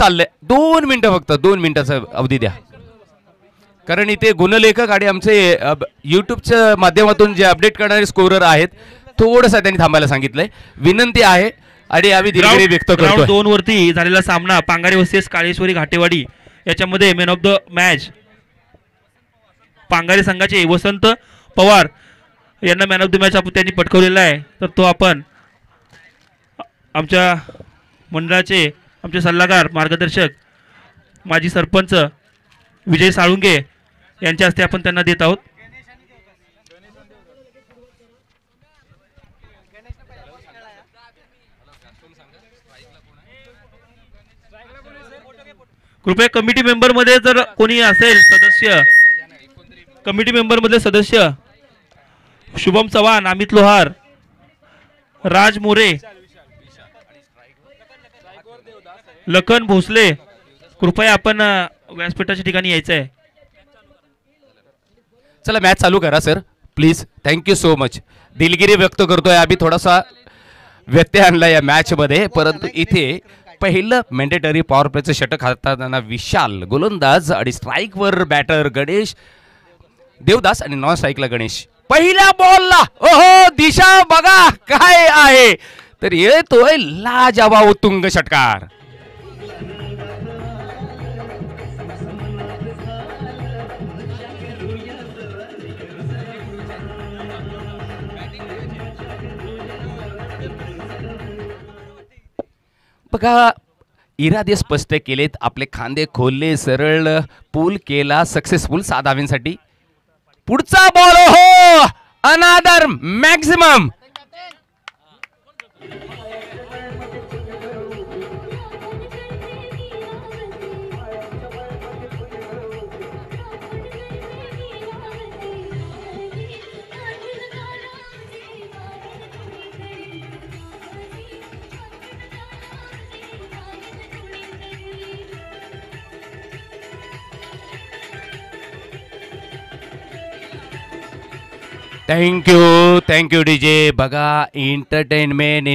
चाललंय. 2 मिनिटं फक्त 2 मिनिटाचा अवधी द्या, कारण इथे गुणलेखक आणि आमचे यूट्यूबच्या माध्यमातून जे अपडेट करणारे स्कोरर आहेत थोडंसं त्यांनी थांबायला सांगितलंय. विनंती आहे आणि आम्ही दिलगिरी व्यक्त करतो. राऊंड 2 वरती झालेला सामना पांगारे वर्सेस काळेश्वरी घाटेवाडी, याच्यामध्ये man of the match Pangare संघाचे वसंत पवार यांना मॅन ऑफ द मॅच त्यांनी पटकवलेला आहे. तर तो आपण आमच्या मंडळाचे आमचे सल्लागार मार्गदर्शक माजी सरपंच विजय साळुंगे यांच्या हस्ते आपण त्यांना देत आहोत. कृपया कमिटी मेंबर मध्ये जर कोणी असेल सदस्य, कमिटी मेंबर मधले सदस्य शुभम चव्हाण, अमित लोहार, राज मोरे, लखन भोसले, कृपया आपण व्यासपीठाच्या ठिकाणी यायचं आहे. चला मॅच चालू करा sir please. Thank you so much. दिलगिरी व्यक्त करतोय आम्ही, थोडासा व्यत्यय आणला या मॅच मध्ये, परंतु इथे पहिलं मॅन्डेटरी पॉवर प्लेचं षटक हाताळताना विशाल गोलंदाज आणि स्ट्राईकवर बॅटर गणेश देवदास आणि नॉन स्ट्राईकला गणेश. पहिल्या बॉलला ओहो दिशा बघा काय आहे, तर येतोय लाजवाब उत्तुंग षटकार. बघा इरादे स्पष्ट केलेत, आपले खांदे खोलले, सरळ पूल केला सक्सेसफुल 6 धावांसाठी. पुढचा बॉल हो अनादर मॅक्सिमम. Thank you DJ. बघा एंटरटेनमेंट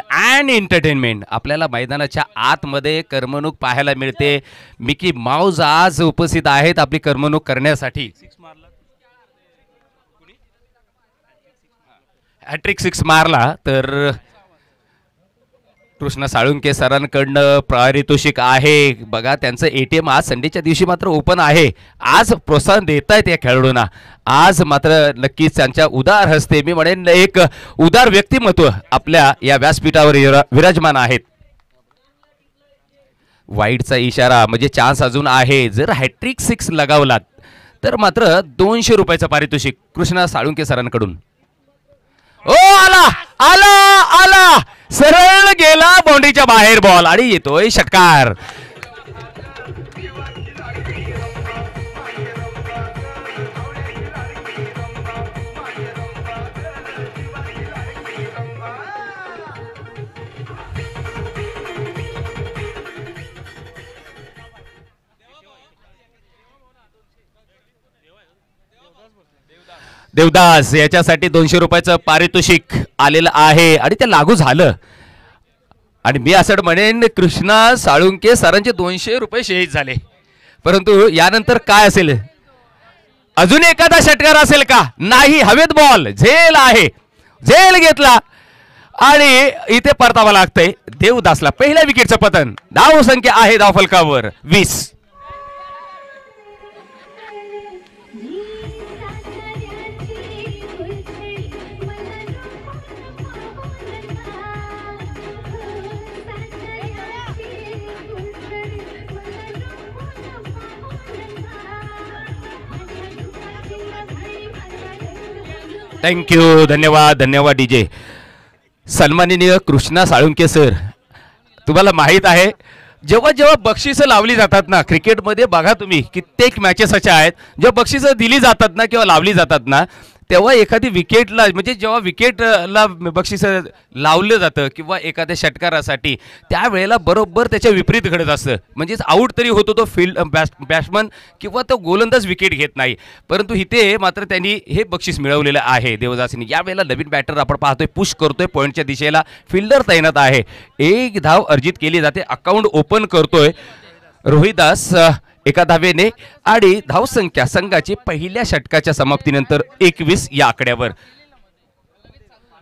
अँड एंटरटेनमेंट आपल्याला मैदानाच्या आतमध्ये करमणूक पाहायला मिळते. मिकी माऊस आज उपस्थित आहेत आपली करमणूक करण्यासाठी. हॅट्रिक 6 मारला, तर कृष्णा साळुंके सरांकडनं पारितोषिक आहे. बघा त्यांचं ATM आज संडेच्या दिवशी मात्र ओपन आहे. आज प्रोत्साहन देत आहेत या खेळाडूंना. आज मात्र नक्कीच त्यांच्या उदार हस्ते, मी म्हणेन एक उदार व्यक्तिमत्व आपल्या या व्यासपीठावर विराजमान आहेत. वाईडचा इशारा म्हणजे चान्स अजून आहे. जर हॅट्रिक 6 लगावलात तर मात्र 200 रुपयाचं पारितोषिक कृष्णा साळुंके सरांकडून. ओ आला आला आला, सरळ गेला बाउंड्रीच्या बाहेर बॉल आणि येतोय षटकार. देवदास याच्यासाठी 200 रुपयाचं पारितोषिक आलेलं आहे आणि ते लागू झालं. आणि मी असं म्हणेन कृष्णा साळुंके सरांचे 200 रुपये शहीद झाले. परंतु यानंतर काय असेल, अजून एखादा षटकार असेल का? नाही, हवेत बॉल, झेल आहे, झेल घेतला आणि इथे परतावा लागतंय देवदासला. पहिल्या विकेटचं पतन. धाव संख्या आहे धावफलकावर 20. थँक्यू, धन्यवाद डीजे. सन्माननीय कृष्णा साळुंके सर, तुम्हाला माहीत आहे जेव्हा जेव्हा बक्षिसं लावली जातात ना क्रिकेटमध्ये, बघा तुम्ही कित्येक मॅचेस अशा आहेत जेव्हा बक्षिसं दिली जातात ना किंवा लावली जातात ना, तेव्हा एखादी विकेटला म्हणजे जेव्हा विकेटला बक्षीस लावलं जातं किंवा एखाद्या षटकारासाठी त्यावेळेला बरोबर त्याच्या विपरीत घडत असतं. म्हणजेच आऊट तरी होतो तो बॅट्समन किंवा तो गोलंदाज विकेट घेत नाही. परंतु इथे मात्र त्यांनी हे बक्षीस मिळवलेलं आहे देवदासींनी. यावेळेला नवीन बॅटर आपण पाहतोय, पुश करतोय पॉईंटच्या दिशेला, फिल्डर तैनात आहे, एक धाव अर्जित केली जाते, अकाउंट ओपन करतोय रोहिदास एका धावेने आणि धावसंख्या संघाची पहिल्या षटकाच्या समाप्तीनंतर 21 या आकड्यावर.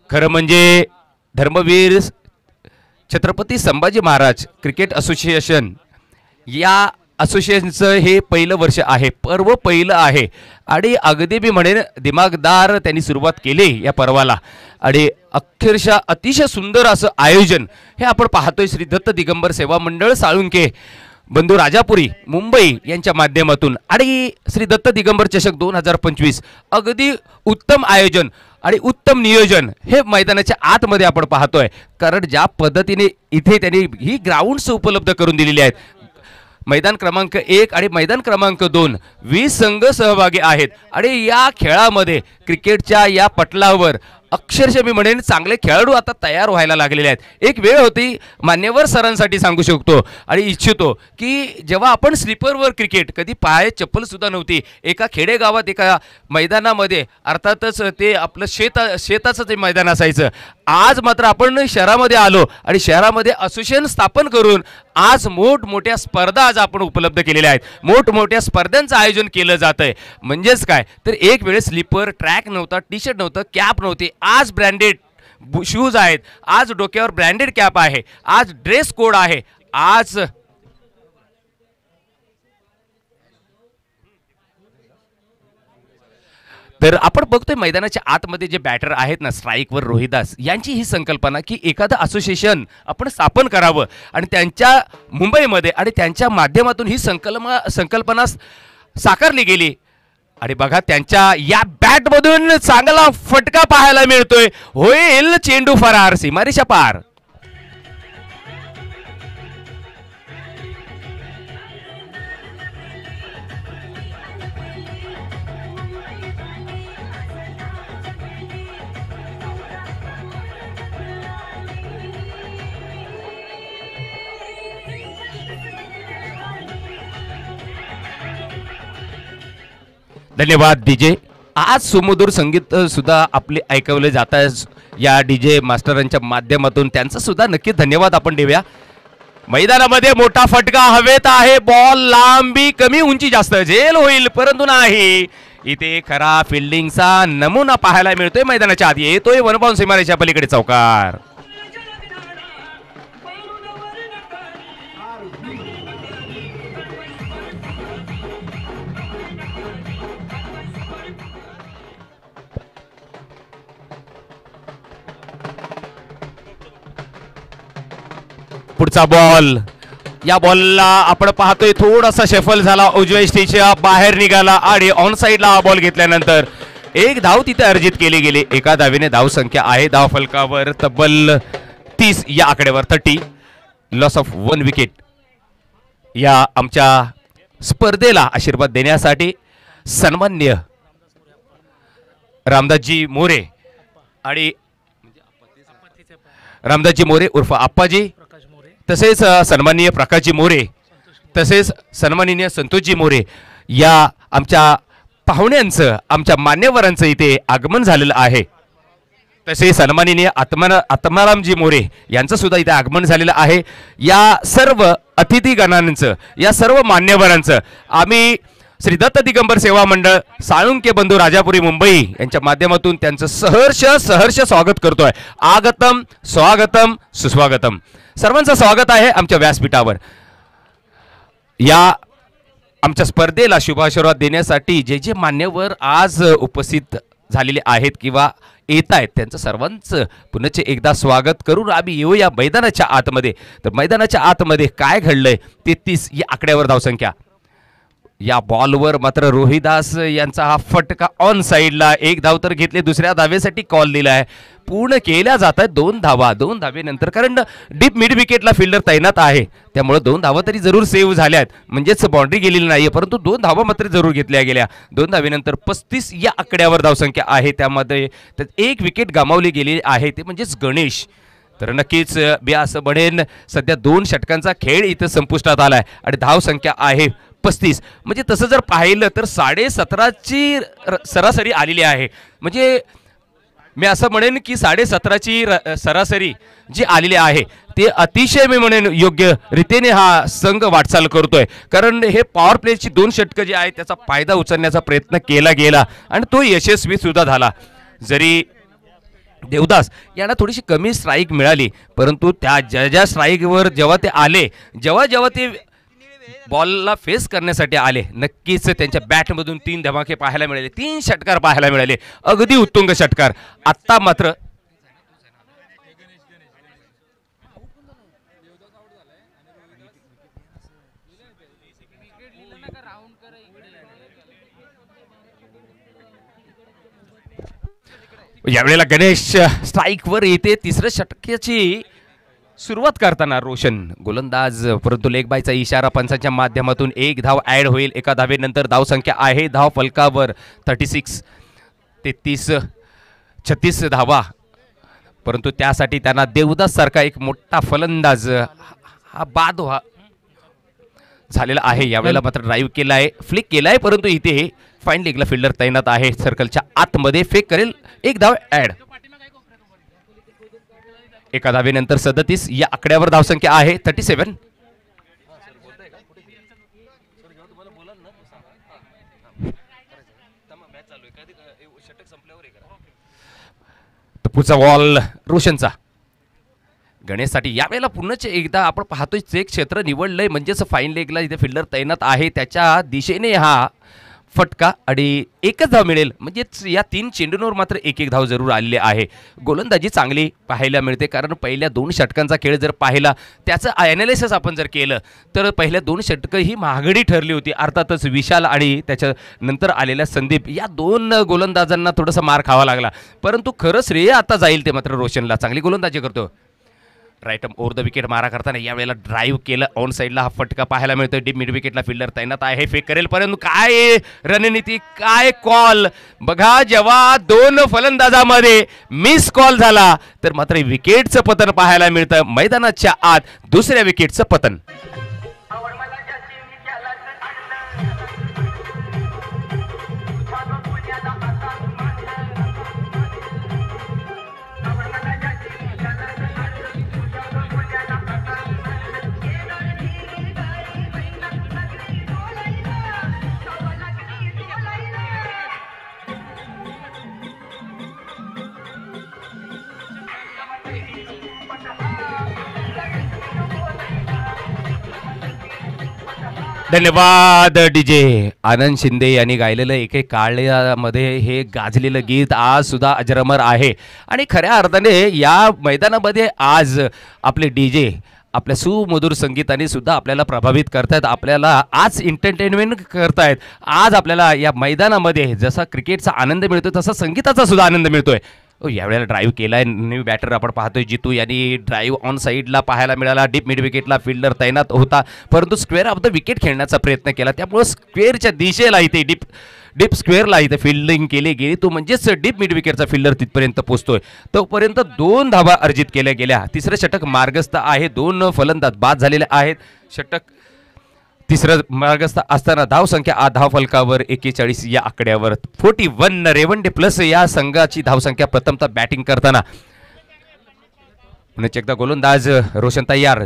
खरं म्हणजे धर्मवीर छत्रपती संभाजी महाराज क्रिकेट असोसिएशन या असोसिएशनचं हे पहिलं वर्ष आहे, पर्व पहिलं आहे आणि अगदी मी म्हणेन दिमागदार त्यांनी सुरुवात केली या पर्वाला आणि अक्षरशः अतिशय सुंदर असं आयोजन हे आपण पाहतोय श्री दत्त दिगंबर सेवा मंडळ साळुंके बंधू राजापुरी मुंबई यांच्या माध्यमातून आणि श्री दत्त दिगंबर चषक 2025 अगदी उत्तम आयोजन आणि उत्तम नियोजन हे मैदानाच्या आतमध्ये आपण पाहतोय. कारण ज्या पद्धतीने इथे त्यांनी ही ग्राउंड्स उपलब्ध करून दिलेली आहेत, मैदान क्रमांक 1 आणि मैदान क्रमांक 2 20 संघ सहभागी आहेत आणि या खेळामध्ये क्रिकेटच्या या पटलावर अक्षरशः मी म्हणेन चांगले खेळाडू आता तयार व्हायला लागलेले आहेत. एक वेळ होती, मान्यवर सरांसाठी सांगू शकतो आणि इच्छितो की जेव्हा आपण स्लीपरवर क्रिकेट, कधी पायात चप्पल सुद्धा नव्हती, एका खेडेगावात एका मैदानामध्ये, अर्थातच ते आपलं शेताचं ते मैदान असायचं. आज मात्र आपण शहरामध्ये आलो आणि शहरामध्ये असोसिएशन स्थापन करून आज मोठमोठ्या स्पर्धा आज आपण उपलब्ध केलेल्या आहेत, मोठमोठ्या स्पर्धांचं आयोजन केलं जात आहे. म्हणजेच काय तर एक वेळेस स्लीपर, ट्रॅक नव्हता, टी शर्ट नव्हतं, कॅप नव्हती, आज ब्रँडेड शूज आहेत, आज डोक्यावर ब्रँडेड कॅप आहे, आज ड्रेस कोड आहे. आज तर आपण बघतोय मैदानाच्या आतमध्ये जे बॅटर आहेत ना, स्ट्राईकवर रोहिदास यांची ही संकल्पना की एखादं असोसिएशन आपण स्थापन करावं आणि त्यांच्या मुंबईमध्ये आणि त्यांच्या माध्यमातून ही संकल्पना साकारली गेली. आणि बघा त्यांच्या या बॅटमधून चांगला फटका पाहायला मिळतोय, होईल चेंडू फरार, सीमारेषा पार. धन्यवाद डीजे. आज सुमधुर संगीत सुद्धा आपले ऐकवले जात आहे या डीजे मास्टरांच्या माध्यमातून, त्यांचा सुद्धा नक्कीच धन्यवाद आपण देऊया. मैदानामध्ये मोठा फटका हवेत आहे, बॉल लांबी कमी उंची जास्त, झेल होईल परंतु नाही. इथे खरा फिल्डिंगचा नमुना पाहायला मिळतोय. मैदानाच्या आधी येतोय वन बाउंड सीमारेषा पलीकडे चौकार. पुढचा बॉल, या बॉलला आपण पाहतोय थोडासा शेफल झाला, उजव्या स्टेजच्या बाहेर निघाला आणि ऑन साइडला हा बॉल घेतल्यानंतर एक धाव तिथे अर्जित केली गेली. एका धावेने धाव संख्या आहे धाव फलकावर तब्बल 30 या आकड्यावर, 30, लॉस ऑफ 1 विकेट. या आमच्या स्पर्धेला आशीर्वाद देण्यासाठी सन्माननीय रामदासजी मोरे आणि रामदासजी मोरे उर्फ आप्पाजी, तसेच सन्माननीय प्रकाशजी मोरे, तसेच सन्माननीय संतोषजी मोरे या आमच्या पाहुण्यांचं, आमच्या मान्यवरांचं इथे आगमन झालेलं आहे. तसेच सन्माननीय आत्मारामजी मोरे यांचं सुद्धा इथे आगमन झालेलं आहे. या सर्व अतिथीगणांचं, या सर्व मान्यवरांचं आम्ही श्री दत्त दिगंबर सेवा मंडळ साळुंके बंधू राजापुरी मुंबई यांच्या माध्यमातून त्यांचं सहर्ष स्वागत करतोय. आगतम स्वागतम सुस्वागतम. सर्वांचं स्वागत आहे आमच्या व्यासपीठावर. या आमच्या स्पर्धेला शुभाशीर्वाद देण्यासाठी जे जे मान्यवर आज उपस्थित झालेले आहेत किंवा येत आहेत त्यांचं सर्वांचं पुनश्च एकदा स्वागत करून आम्ही येऊया मैदानाच्या आतमध्ये. तर मैदानाच्या आतमध्ये काय घडलंय, 33 या आकड्यावर धावसंख्या. या बॉलवर मात्र रोहिदास यांचा हा फटका ऑन साईडला. एक धाव तर घेतले, दुसऱ्या धावेसाठी कॉल दिलाय. पूर्ण केल्या जात आहेत 2 धावा. 2 धावेनंतर कारण डीप मिड विकेटला फिल्डर तैनात आहे त्यामुळे 2 धावा तरी जरूर सेव्ह झाल्यात, म्हणजेच बाउंड्री गेलेली नाहीये, परंतु 2 धावा मात्र जरूर घेतल्या गेल्या. 2 धावेनंतर 35 या आकड्यावर धावसंख्या आहे. त्यामध्ये एक विकेट गमावली गेली आहे, ते म्हणजेच गणेश. तर नक्कीच मी असं म्हणेन सध्या 2 षटकांचा खेळ इथं संपुष्टात आलाय आणि धावसंख्या आहे 35. म्हणजे तसं जर पाहिलं तर 17.5ची सरासरी आलेली आहे. म्हणजे मी असं म्हणेन की 17.5ची सरासरी जी आलेली आहे ते अतिशय मी म्हणेन योग्य रीतीने हा संघ वाटचाल करतोय. कारण हे पॉवर प्लेची 2 षटकं जी आहेत त्याचा फायदा उचलण्याचा प्रयत्न केला गेला आणि तो यशस्वी सुद्धा झाला. जरी देवदास यांना थोडीशी कमी स्ट्राईक मिळाली, परंतु त्या ज्या स्ट्राईकवर जेव्हा ते आले, जेव्हा ते बॉलला फेस करण्यासाठी आले, नक्कीच त्यांच्या बॅटमधून 3 धमाके पाहायला मिळाले, 3 षटकार पाहायला मिळाले, अगदी उत्तुंग षटकार. आत्ता मात्र यावेळेला गणेश स्ट्राईकवर येते. 3रं षटकाची सुरुवात करताना रोशन गोलंदाज, परंतु लेग बायचा इशारा पंचांच्या माध्यमातून 1 धाव ॲड होईल. एका धावेनंतर धावसंख्या आहे धाव फलकावर 36. 36 धावा, परंतु त्यासाठी त्यांना देवदास सारखा एक मोठा फलंदाज हा बाद झालेला आहे. यावेळेला मात्र ड्राईव्ह केलाय, फ्लिक केलाय, परंतु इथे फाईन लेगला फिल्डर तैनात आहे. सर्कलच्या आतमध्ये फेक करेल, 1 धाव ॲड. एका धावेनंतर 37 या आकड्यावर धावसंख्या आहे 37. पुढचा बॉल रोशनचा गणेशसाठी. यावेळेला पुन्हा एकदा आपण पाहतोय जे क्षेत्र निवडलंय म्हणजेच फाईन लेगला इथे फिल्डर तैनात आहे त्याच्या दिशेने हा फटका आणि 1च धाव मिळेल. म्हणजेच या 3 चेंडूंवर मात्र 1-1 धाव जरूर आलेली आहे. गोलंदाजी चांगली पाहायला मिळते, कारण पहिल्या 2 षटकांचा खेळ जर पाहिला, त्याचं ॲनालिसिस आपण जर केलं तर पहिल्या 2 षटकं ही महागडी ठरली होती. अर्थातच विशाल आणि त्याच्यानंतर आलेल्या संदीप या 2 गोलंदाजांना थोडासा मार खावा लागला, परंतु खरं श्रेय आता जाईल ते मात्र रोशनला. चांगली गोलंदाजी करतो. राईट ओव्हर द विकेट मारा करताना यावेळेला ड्राईव्ह केलं, ऑन साईडला हा फटका पाहायला मिळतोय. डीप मिड विकेटला फिल्डर तैनात आहे, फेक करेल, परंतु काय रणनीती, काय कॉल बघा. जेव्हा 2 फलंदाजामध्ये मिस कॉल झाला तर मात्र विकेटचं पतन पाहायला मिळतं. मैदानाच्या आत 2ऱ्या विकेटचं पतन. धन्यवाद डीजे आनंद शिंदे यांनी गायलेलं एक काळ्यामध्ये हे गाजलेलं गीत आज सुद्धा अजरामर आहे. आणि खऱ्या अर्थाने या मैदानामध्ये आज आपले डीजे आपल्या सुमधुर संगीताने सुद्धा आपल्याला प्रभावित करतायत, आपल्याला आज एंटरटेनमेंट करतायत. आज आपल्याला या मैदानामध्ये जसा क्रिकेटचा आनंद मिळतोय तसा संगीताचा सुद्धा आनंद मिळतोय. यावेळेला ड्राईव्ह केलाय, न्यू बॅटर आपण पाहतोय जितू यांनी ड्राईव्ह ऑन साईडला पाहायला मिळाला. डीप मिड विकेटला फिल्डर तैनात होता, परंतु स्क्वेअर ऑफ द विकेट खेळण्याचा प्रयत्न केला, त्यामुळे स्क्वेअरच्या दिशेला इथे डीप स्क्वेअरला इथे फिल्डिंग केली गेली. तो म्हणजेच डीप मिड विकेटचा फिल्डर तिथपर्यंत पोहोचतोय. तोपर्यंत 2 धावा अर्जित केल्या गेल्या. 3रं षटक मार्गस्थ आहे, 2 फलंदाज बाद झालेले आहेत. षटक 3रं मार्गस्थ असताना धावसंख्या धाव फलकावर 41 या आकड्यावर 41. रेवंडे प्लस या संघाची धावसंख्या प्रथमतः बॅटिंग करताना. पुन्हा एकदा गोलंदाज रोशन तयार.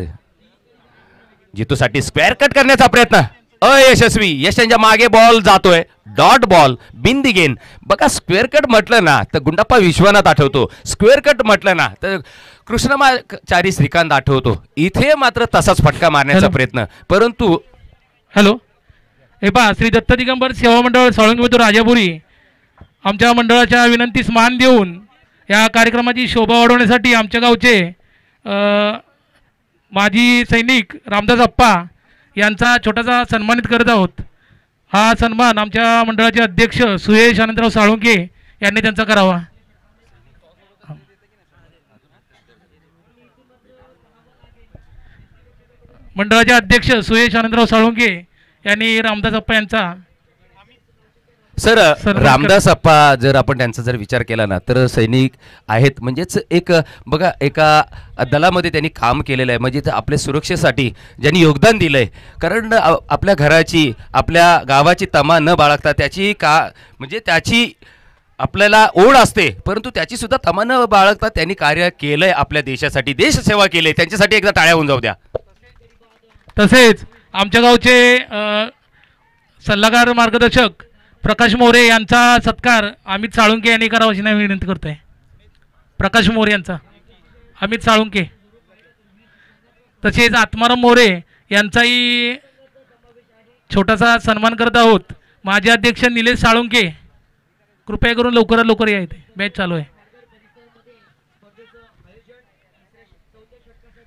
जितूसाठी स्क्वेअर कट करण्याचा प्रयत्न अयशस्वी. यशांच्या मागे बॉल जातोय, डॉट बॉल, बिंदी गेन. बघा स्क्वेअर कट म्हटलं ना तर गुंडाप्पा विश्वनाथ आठवतो, स्क्वेअर कट म्हटलं ना तर कृष्णमाचारी श्रीकांत आठवतो. इथे मात्र तसाच फटका मारण्याचा प्रयत्न, परंतु हॅलो हे पहा, श्री दत्त दिगंबर सेवा मंडळ साळुंगी राजापुरी आमच्या मंडळाच्या विनंतीस मान देऊन या कार्यक्रमाची शोभा वाढवण्यासाठी आमच्या गावचे माजी सैनिक रामदास अप्पा यांचा छोटासा सन्मानित करत आहोत. हा सन्मान आमच्या मंडळाचे अध्यक्ष सुयश आनंदराव साळुंके यांनी त्यांचा करावा. मंडळाचे अध्यक्ष सुयश आनंदराव साळुंके यांनी रामदास अप्पा यांचा सर सन्मान रामदास अप्पा जर आपण त्यांचा जर विचार केला ना तर सैनिक आहेत म्हणजेच एक बघा एका दलामध्ये त्यांनी काम केलेलं आहे म्हणजे ते आपल्या सुरक्षेसाठी ज्यांनी योगदान दिलं आहे. कारण आपल्या घराची आपल्या गावाची तमा न बाळगता त्याची म्हणजे त्याची आपल्याला ओढ असते परंतु त्याची सुद्धा तमा न बाळगता त्यांनी कार्य केलं आहे आपल्या देशासाठी देशसेवा केली आहे. त्यांच्यासाठी एकदा टाळ्या होऊन जाऊ द्या. तसेच आमच्या गावचे सल्लागार मार्गदर्शक प्रकाश मोरे यांचा सत्कार अमित साळुंके यांनी करावा अशी विनंती करतोय. प्रकाश मोरे यांचा अमित साळुंके. तसेच आत्माराम मोरे यांचाही छोटासा सन्मान करत आहोत. माजी अध्यक्ष निलेश साळुंके कृपया करून लवकरात लवकर या इथे बॅच चालू आहे.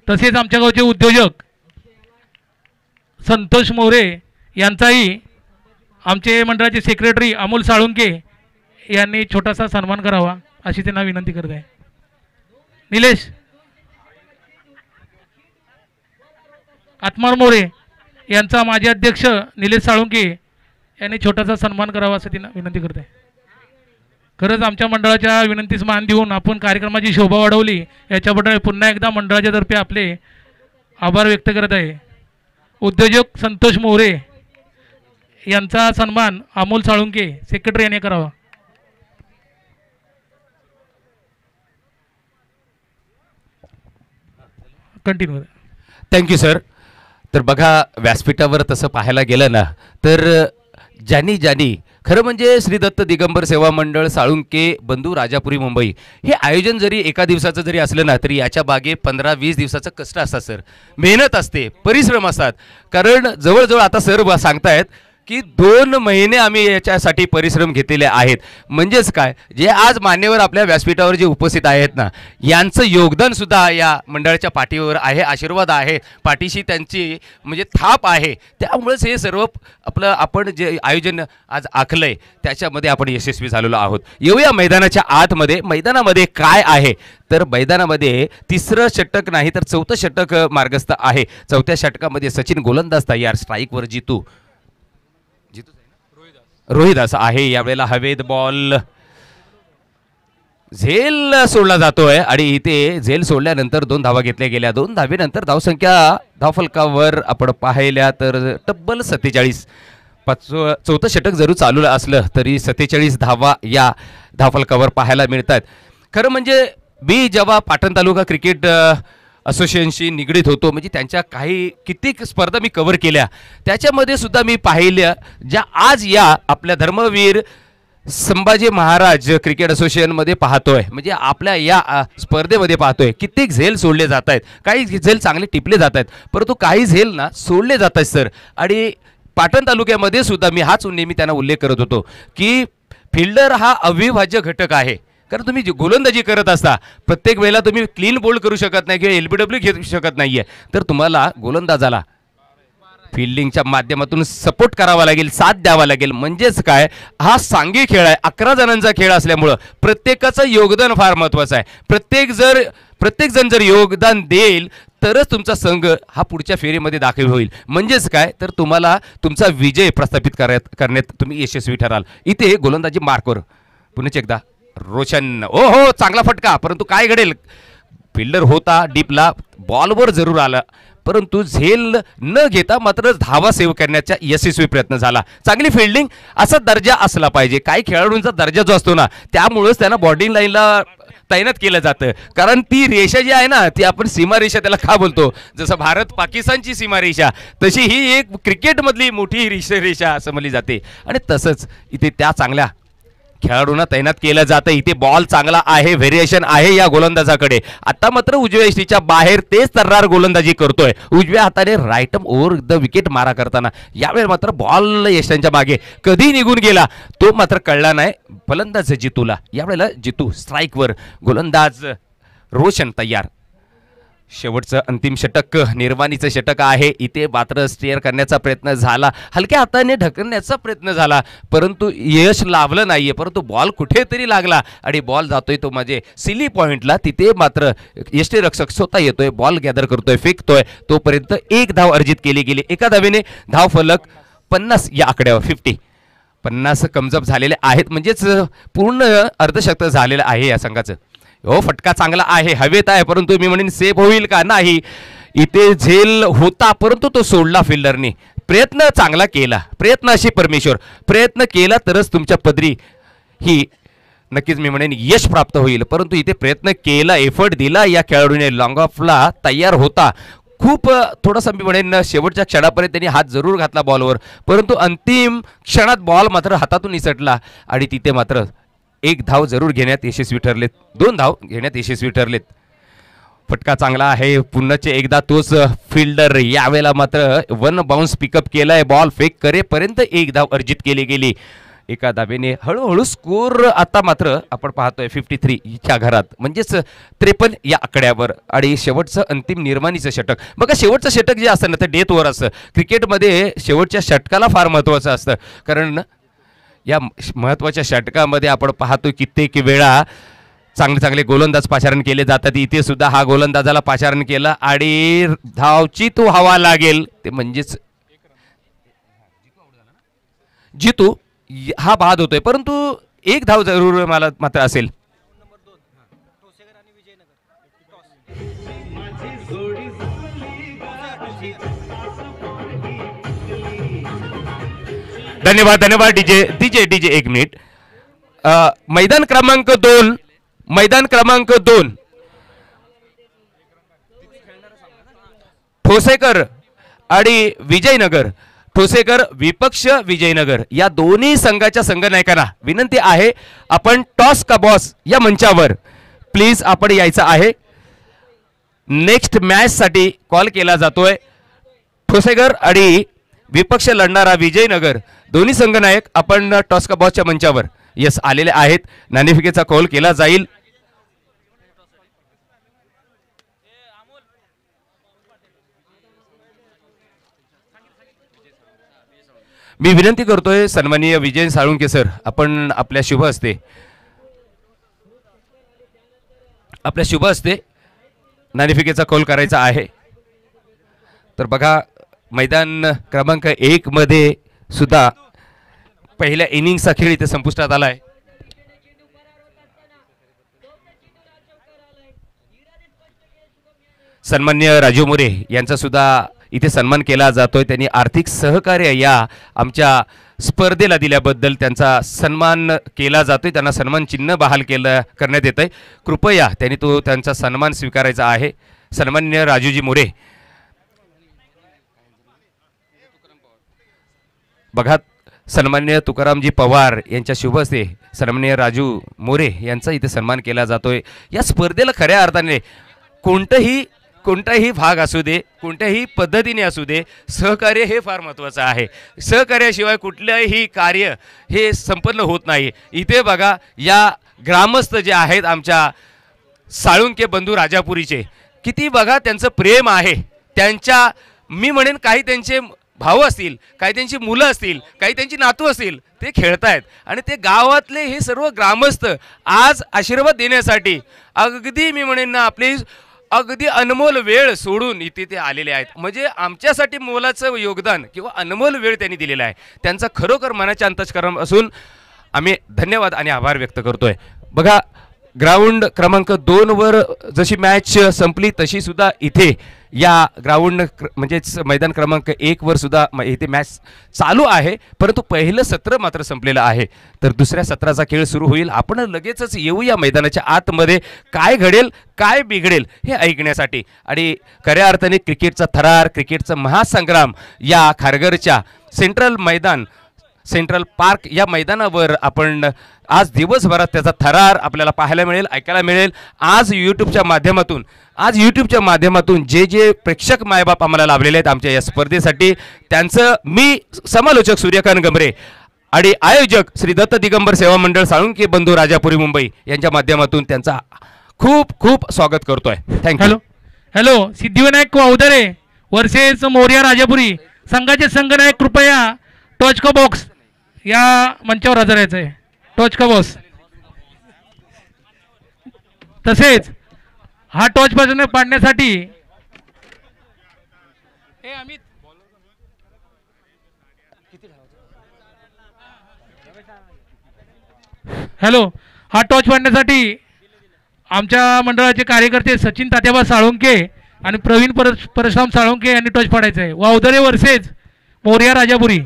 तसेच आमच्या गावचे उद्योजक संतोष मोरे यांचाही आमचे मंडळाचे सेक्रेटरी अमोल साळुंके यांनी छोटासा सन्मान करावा अशी त्यांना विनंती करत आहे. निलेश आत्मार मोरे यांचा माजी अध्यक्ष निलेश साळुंके यांनी छोटासा सन्मान करावा असं त्यांना विनंती करत आहे. खरंच आमच्या मंडळाच्या विनंतीस मान देऊन आपण कार्यक्रमाची शोभा वाढवली याच्याबद्दल पुन्हा एकदा मंडळाच्या तर्फे आपले आभार व्यक्त करत आहे. उद्योजक संतोष मोरे यांचा सन्मान अमोल साळुंके सेक्रेटरी यांनी करावा. कंटिन्यू. Thank you sir. तर बघा व्यासपीठावर तसं पाहायला गेलं ना तर ज्यांनी खरं म्हणजे श्री दत्त दिगंबर सेवा मंडळ साळुंके बंधू राजापुरी मुंबई हे आयोजन जरी एका दिवसाचं जरी असलं ना तरी याच्या बागे 15-20 दिवसाचं कष्ट असतात सर. मेहनत असते परिश्रम असतात. कारण जवळजवळ आता सर सांगतायत की 2 महिने आम्ही याच्यासाठी परिश्रम घेतलेले आहेत. म्हणजेच काय जे आज मान्यवर आपल्या व्यासपीठावर जे उपस्थित आहेत ना यांचं योगदान सुद्धा या मंडळाच्या पाठीवर आहे. आशीर्वाद आहे पाठीशी त्यांची म्हणजे थाप आहे. त्यामुळेच हे सर्व आपलं आपण जे आयोजन आज आखलंय त्याच्यामध्ये आपण यशस्वी झालेलो आहोत. येऊया मैदानाच्या आतमध्ये. मैदानामध्ये काय आहे तर मैदानामध्ये 3रं षटक नाही तर 4थं षटक मार्गस्थ आहे. 4थ्या षटकामध्ये सचिन गोलंदाज तयार. स्ट्राईकवर रोहिदास आहे. यावेळेला हवेत बॉल झेल सोडला जातोय आणि इथे झेल सोडल्यानंतर 2 धावा घेतल्या गेल्या. 2 धावेनंतर धावसंख्या धावफलकावर आपण पाहिल्या तर तब्बल 47. 4थं षटक जरूर चालू असलं तरी 47 धावा या धावफलकावर पाहायला मिळतात. खरं म्हणजे मी जेव्हा पाटण तालुका क्रिकेट असोसिएशनशी निगडीत होतो म्हणजे त्यांच्या काही कित्येक स्पर्धा मी कव्हर केल्या त्याच्यामध्ये सुद्धा मी पाहिल्या ज्या आज या आपल्या धर्मवीर संभाजी महाराज क्रिकेट असोसिएशनमध्ये पाहतोय म्हणजे आपल्या या स्पर्धेमध्ये पाहतोय कित्येक झेल सोडले जात आहेत. काही झेल चांगले टिपले जात आहेत परंतु काही झेल ना सोडले जात आहेत सर. आणि पाटण तालुक्यामध्ये सुद्धा मी हाच नेहमी त्यांना उल्लेख करत होतो की फिल्डर हा अविभाज्य घटक आहे. कारण तुम्ही गोलंदाजी करत असता प्रत्येक वेळेला तुम्ही क्लीन बोल्ड करू शकत नाही किंवा LBW घेऊ शकत नाही आहे तर तुम्हाला गोलंदाजाला फिल्डिंगच्या माध्यमातून सपोर्ट करावा लागेल साथ द्यावा लागेल. म्हणजेच काय हा सांघिक खेळ आहे 11 जणांचा खेळ असल्यामुळं प्रत्येकाचं योगदान फार महत्त्वाचं आहे. प्रत्येक जण जर योगदान देईल तरच तुमचा संघ हा पुढच्या फेरीमध्ये दाखल होईल. म्हणजेच काय तर तुम्हाला तुमचा विजय प्रस्थापित करण्यात तुम्ही यशस्वी ठराल. इथे गोलंदाजी मार्कवर पुन्हा एकदा रोशन ओ हो चांगला फटका परंतु काय घडेल फिल्डर होता डीपला बॉलवर जरूर आला परंतु झेल न घेता मात्र धावा सेव्ह करण्याचा यशस्वी प्रयत्न झाला. चांगली फिल्डिंग असा दर्जा असला पाहिजे. काही खेळाडूंचा दर्जा जो असतो ना त्यामुळेच त्यांना बॉर्डिंग लाईनला तैनात केलं जातं. कारण ती रेषा जी आहे ना ती आपण सीमारेषा त्याला का बोलतो जसं भारत पाकिस्तानची सीमारेषा तशी ही एक क्रिकेटमधली मोठी रेषा समजली जाते. आणि तसंच इथे त्या चांगल्या खेळाडूंना तैनात केलं जातं. इथे बॉल चांगला आहे व्हेरिएशन आहे या गोलंदाजाकडे. आता मात्र उजव्या यष्टीच्या बाहेर तेच तर्रार गोलंदाजी करतोय उजव्या हाताने राईट ओव्हर द विकेट मारा करताना. यावेळी मात्र बॉल यष्टांच्या मागे कधी निघून गेला तो मात्र कळला नाही. फलंदाज जितूला यावेळेला जितू स्ट्राईकवर गोलंदाज रोशन तयार. शेवटचं अंतिम षटक निर्वाणीचं षटक आहे. इथे मात्र स्टेअर करण्याचा प्रयत्न झाला, हलक्या हाताने ढकलण्याचा प्रयत्न झाला, परंतु यश लाभलं नाहीये. परंतु बॉल कुठेतरी लागला आणि बॉल जातोय तो म्हणजे सिली पॉइंटला. तिथे मात्र यष्टीरक्षक स्वतः येतोय, बॉल गॅदर करतोय, फेकतोय. तोपर्यंत एक धाव अर्जित केली गेली. एका धावेने धाव फलक 50 या आकड्यावर 50 कमजोर झालेले आहेत, म्हणजेच पूर्ण अर्धशतक झालेलं आहे या संघाचं. हो, फटका चांगला आहे, हवेत आहे, परंतु मी म्हणेन सेफ होईल का नाही. इथे झेल होता परंतु तो सोडला फिल्डरने. प्रयत्न चांगला केला, प्रयत्न अशी परमेश्वर, प्रयत्न केला तरच तुमच्या पदरी ही नक्कीच मी म्हणेन यश प्राप्त होईल. परंतु इथे प्रयत्न केला, एफर्ट दिला या खेळाडूने, लॉंग ऑफला तयार होता. खूप थोडासा मी म्हणेन शेवटच्या क्षणापर्यंत त्यांनी हात जरूर घातला बॉलवर, परंतु अंतिम क्षणात बॉल मात्र हातातून निसटला आणि तिथे मात्र एक धाव जरूर घेण्यात यशस्वी ठरलेत, 2 धाव घेण्यात यशस्वी ठरलेत. फटका चांगला आहे, पुन्हाचे एकदा तोच फिल्डर, यावेळेला मात्र 1 बाउन्स पिकअप केलाय. बॉल फेक करेपर्यंत एक धाव अर्जित केली गेली. एका धावेने हळूहळू स्कोर आता मात्र आपण पाहतोय 53 च्या घरात, म्हणजेच 53 या आकड्यावर. आणि शेवटचं अंतिम निर्माणीचं षटक बघा, शेवटचं षटक जे असतं ना ते डेथ ओव्हर असतं. क्रिकेटमध्ये शेवटच्या षटकाला फार महत्त्वाचं असतं, कारण या महत्त्वाच्या षटकामध्ये आपण पाहतो कित्येक वेळा चांगले गोलंदाज पाचारण केले जातात. इथे सुद्धा हा गोलंदाजाला पाचारण केलं आणि धावची तो हवा लागेल ते म्हणजेच जितू हा बाद होतोय, परंतु एक धाव जरूर मला मात्र असेल. धन्यवाद डीजे 1 मिनिट. मैदान क्रमांक 2 ठोसेकर आणि विजयनगर, ठोसेकर विपक्ष विजयनगर या दोन्ही संघाच्या संघनायकांना विनंती आहे, आपण टॉस का बॉस या मंचावर प्लीज आपण यायचं आहे. नेक्स्ट मॅच साठी कॉल केला जातोय. ठोसेकर आणि विपक्ष लढणारा विजयनगर दोन्ही संघनायक आपण टॉस का बॉसच्या मंचावर यस आलेले आहेत. नाणेफेकीचा कॉल केला जाईल. मी विनंती करतोय सन्माननीय विजय साळुंके सर, आपण आपल्या शुभ हस्ते नाणेफेकीचा कॉल करायचा आहे. तर बघा, मैदान क्रमांक 1 मध्ये सुद्धा पहिल्या इनिंगचा खेळ इथे संपुष्टात आलाय. सन्माननीय राजू मोरे यांचा सुद्धा इथे सन्मान केला जातोय. त्यांनी आर्थिक सहकार्य या आमच्या स्पर्धेला दिल्याबद्दल त्यांचा सन्मान केला जातोय. त्यांना सन्मान चिन्ह बहाल करण्यात येत आहे. कृपया त्यांनी त्यांचा सन्मान स्वीकारायचा आहे. सन्माननीय राजूजी मोरे, बघा सन्माननीय तुकारामजी पवार यांच्या शुभ हस्ते सन्माननीय राजू मोरे यांचा इथे सन्मान केला जातोय. या स्पर्धेला खऱ्या अर्थाने कोणताही भाग असू दे, कोणत्याही पद्धतीने असू दे, सहकार्य हे फार महत्त्वाचं आहे. सहकार्याशिवाय कुठलंही कार्य हे संपन्न होत नाही. इथे बघा, या ग्रामस्थ जे आहेत आमच्या साळुंके बंधू राजापुरीचे, किती बघा त्यांचं प्रेम आहे. त्यांच्या मी म्हणेन काही त्यांचे भाऊ असतील, काही त्यांची मुलं असतील, काही त्यांची नातू असतील, ते खेळतायत आणि ते गावातले हे सर्व ग्रामस्थ आज आशीर्वाद देण्यासाठी अगदी मी म्हणेन ना आपली अगदी अनमोल वेळ सोडून इथे ते आलेले आहेत. म्हणजे आमच्यासाठी मोलाचं योगदान किंवा अनमोल वेळ त्यांनी दिलेला आहे. त्यांचा खरोखर मनाच्या अंतःकरण असून आम्ही धन्यवाद आणि आभार व्यक्त करतोय. बघा, ग्राउंड क्रमांक 2 वर जशी मॅच संपली तशी सुद्धा इथे या ग्राउंड म्हणजेच मैदान क्रमांक 1 वर सुद्धा इथे मॅच चालू आहे. परंतु पहिलं सत्र मात्र संपलेलं आहे. तर दुसऱ्या सत्राचा खेळ सुरू होईल. आपण लगेचच येऊया मैदानाच्या आतमध्ये. काय घडेल, काय बिघडेल हे ऐकण्यासाठी. आणि खऱ्या अर्थाने क्रिकेटचा थरार, क्रिकेटचा महासंग्राम या खारघरच्या सेंट्रल पार्क या मैदानावर आपण आज दिवसभरात त्याचा थरार आपल्याला पाहायला मिळेल, ऐकायला मिळेल. आज यूट्यूबच्या माध्यमातून जे प्रेक्षक मायबाप आम्हाला लाभलेले आहेत आमच्या या स्पर्धेसाठी, त्यांचं मी समालोचक सूर्यकांत गमरे आणि आयोजक श्री दत्त दिगंबर सेवा मंडळ साळुंके बंधू राजापुरी मुंबई यांच्या माध्यमातून त्यांचा खूप खूप स्वागत करतोय. Thank you. Hello, Siddhivinayak Vavdare versus Morya Rajapuri. संघाचे संघनायक कृपया टॉर्च का बॉक्स या मंचावर हजर यायचं आहे. टॉर्च का बॉक्स. तसेच हा टॉर्च बाजूने पाडण्यासाठी हॅलो, हा टॉर्च पाडण्यासाठी आमच्या मंडळाचे कार्यकर्ते सचिन तात्याबा साळुंके आणि प्रवीण परशुराम साळुंके यांनी टॉर्च पाडायचं आहे. वावदरे वर्सेस मोर्या राजापुरी.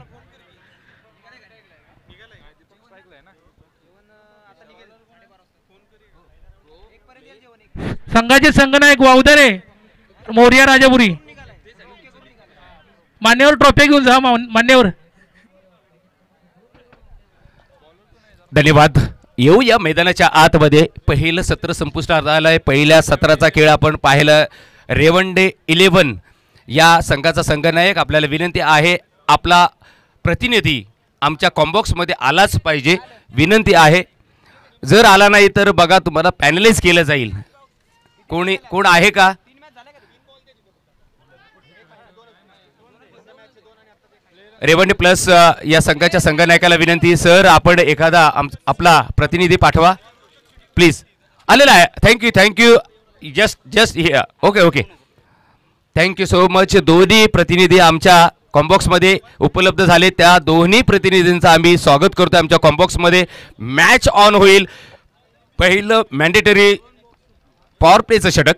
संघाचे संघनायक वावदरे मोर्या राजापुरी. मान्यवर ट्रॉफी घेऊन जा मान्यवर. धन्यवाद. येऊ या मैदानाच्या आतमध्ये. पहिलं सत्र संपुष्टात आलंय. पहिल्या सत्राचा खेळ आपण पाहिलं. रेवंडे 11 या संघाचा संघनायक. आपल्याला विनंती आहे, आपला प्रतिनिधी आमच्या कॉम्बॉक्समध्ये आलाच पाहिजे. विनंती आहे. जर आला नाही तर बघा तुम्हाला पॅनलाइज केलं जाईल. कोण आहे का? रेवंडे प्लस या संघाच्या संघनायकाला विनंती, सर आपण एखादा आपला प्रतिनिधी पाठवा प्लीज. आलेला आहे. Thank you. Just okay. Thank you so much. दोन्ही प्रतिनिधी आमच्या कॉम्बॉक्समध्ये उपलब्ध झाले. त्या दोन्ही प्रतिनिधींचं आम्ही स्वागत करतो आमच्या कॉम्बॉक्समध्ये. मॅच ऑन होईल. पहिलं मॅन्डेटरी पॉवर प्लेचं षटक.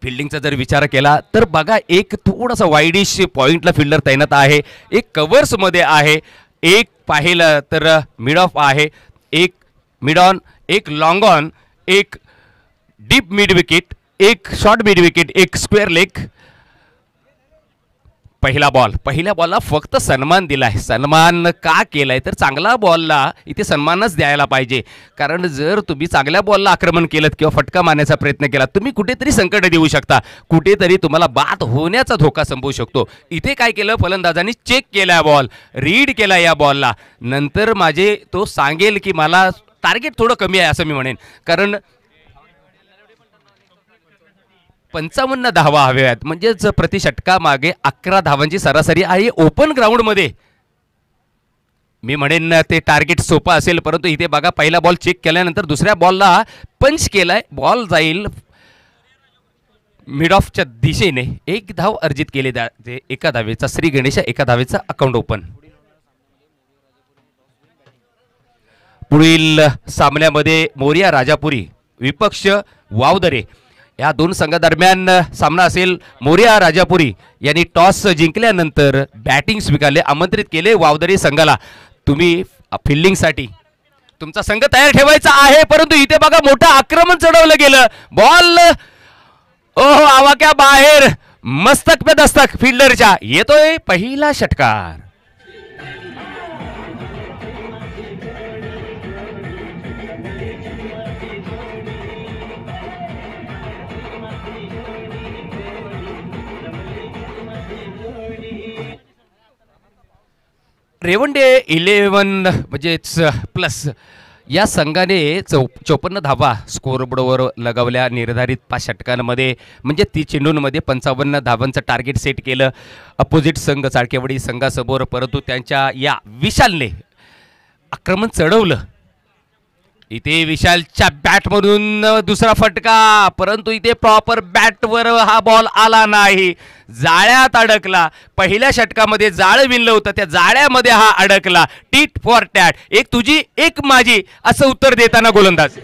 फिल्डिंगचा जर विचार केला तर बघा, एक थोडासा वाईडिश पॉइंटला फिल्डर तैनात आहे. एक कव्हर्समध्ये आहे. एक पाहिलं तर मिड ऑफ आहे. एक मिड ऑन, एक लॉंग ऑन, एक डीप मिड विकेट, एक शॉर्ट मिड विकेट, एक स्क्वेअर लेग. पहिल्या बॉलला फक्त सन्मान दिलाय. सन्मान का केलाय तर चांगला बॉलला इथे सन्मानच द्यायला पाहिजे. कारण जर तुम्ही चांगल्या बॉलला आक्रमण केलं किंवा फटका मारण्याचा प्रयत्न केला, तुम्ही कुठेतरी संकट देऊ शकता. कुठेतरी तुम्हाला बाद होण्याचा धोका संभवू शकतो. इथे काय केलं, फलंदाजांनी चेक केला बॉल, रीड केला या बॉलला. नंतर तो सांगेल की मला टार्गेट थोडं कमी आहे असं मी म्हणेन. कारण 55 धावा हव्या आहेत. म्हणजेच प्रति षटकामागे 11 धावांची सरासरी आहे. ओपन ग्राउंडमध्ये मी म्हणेन ते टार्गेट सोपं असेल. परंतु इथे बघा, पहिला बॉल चेक केल्यानंतर दुसऱ्या बॉलला पंच केलाय. बॉल जाईल मिड ऑफच्या दिशेने. एक धाव अर्जित केले. एका धावेचा श्री गणेश, एका धावेचा अकाउंट ओपन. पुढील सामन्यामध्ये मोर्या राजापुरी विपक्ष वावदरे या दोन संघादरम्यान सामना असेल. मोर्या राजापुरी यांनी टॉस जिंकल्यानंतर बॅटिंग स्वीकारले. आमंत्रित केले वावदरे संघाला, तुम्ही फिल्डिंगसाठी तुमचा संघ तयार ठेवायचा आहे. परंतु इथे बघा, मोठं आक्रमण चढवलं गेलं. बॉल ओहो आवाक्या बाहेर. मस्तक पे दस्तक फिल्डरच्या. येतोय पहिला षटकार. रेवंडे 11 म्हणजेच प्लस या संघाने 54 धावा स्कोरबोर्डवर लगावल्या निर्धारित 5 षटकांमध्ये. म्हणजे 30 चेंडूंमध्ये 55 धावांचं टार्गेट सेट केलं अपोजिट संघ चाळकेवाडी संघासमोर. परंतु त्यांच्या या विशालने आक्रमण चढवलं. इथे विशालच्या बॅटमधून दुसरा फटका. परंतु इथे प्रॉपर बॅटवर हा बॉल आला नाही. जाळ्यात अडकला. पहिल्या षटकामध्ये जाळं विणलं होतं, त्या जाळ्यामध्ये हा अडकला. टीट फॉर टॅट, एक तुझी एक माझी असं उत्तर देताना गोलंदाज.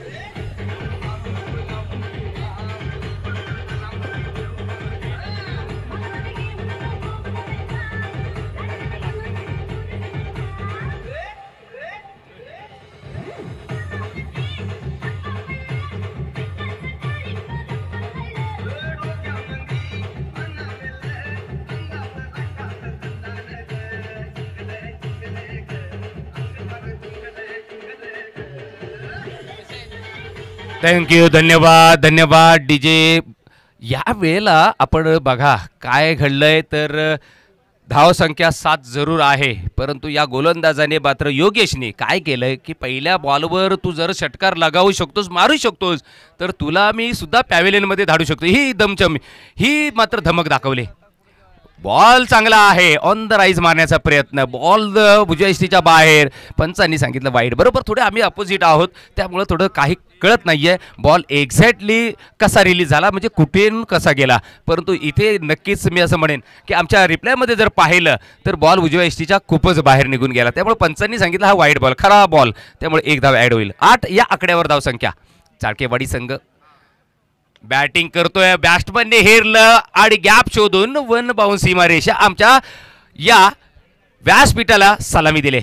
थँक्यू. धन्यवाद डीजे. या वेळेला आपण बघा काय घडलंय तर धाव संख्या 7 जरूर आहे, परंतु या गोलंदाजाने मात्र योगेशने काय केलंय की पहिल्या बॉलवर तू जर षटकार लगावू शकतोस, मारू शकतोस, तर तुला मी सुद्धा पॅव्हेलियनमध्ये धाडू शकतो, ही दमचम, ही मात्र धमक दाखवली. बॉल चांगला आहे, ऑन द राईज मारण्याचा प्रयत्न, बॉल उजव्या यष्टीच्या बाहेर. पंचांनी सांगितलं वाईड. बरोबर, थोडे आम्ही अपोजिट आहोत त्यामुळे थोडं काही कळत नाहीये बॉल एक्झॅक्टली कसा रिलीज झाला, म्हणजे कुठून कसा गेला. परंतु इथे नक्कीच मी असं म्हणेन की आमच्या रिप्लायमध्ये जर पाहिलं तर बॉल उजव्या यष्टीच्या खूपच बाहेर निघून गेला. त्यामुळे पंचांनी सांगितलं हा वाईड बॉल, खरा बॉल, त्यामुळे एक धाव ॲड होईल. 8 या आकड्यावर धावसंख्या. चाळकेवाडी संघ बॅटिंग करतोय, बॅट्समनने हेरलं आणि गॅप शोधून वन बाउन्स सीमारेषा आमच्या या व्यासपीठाला सलामी दिले.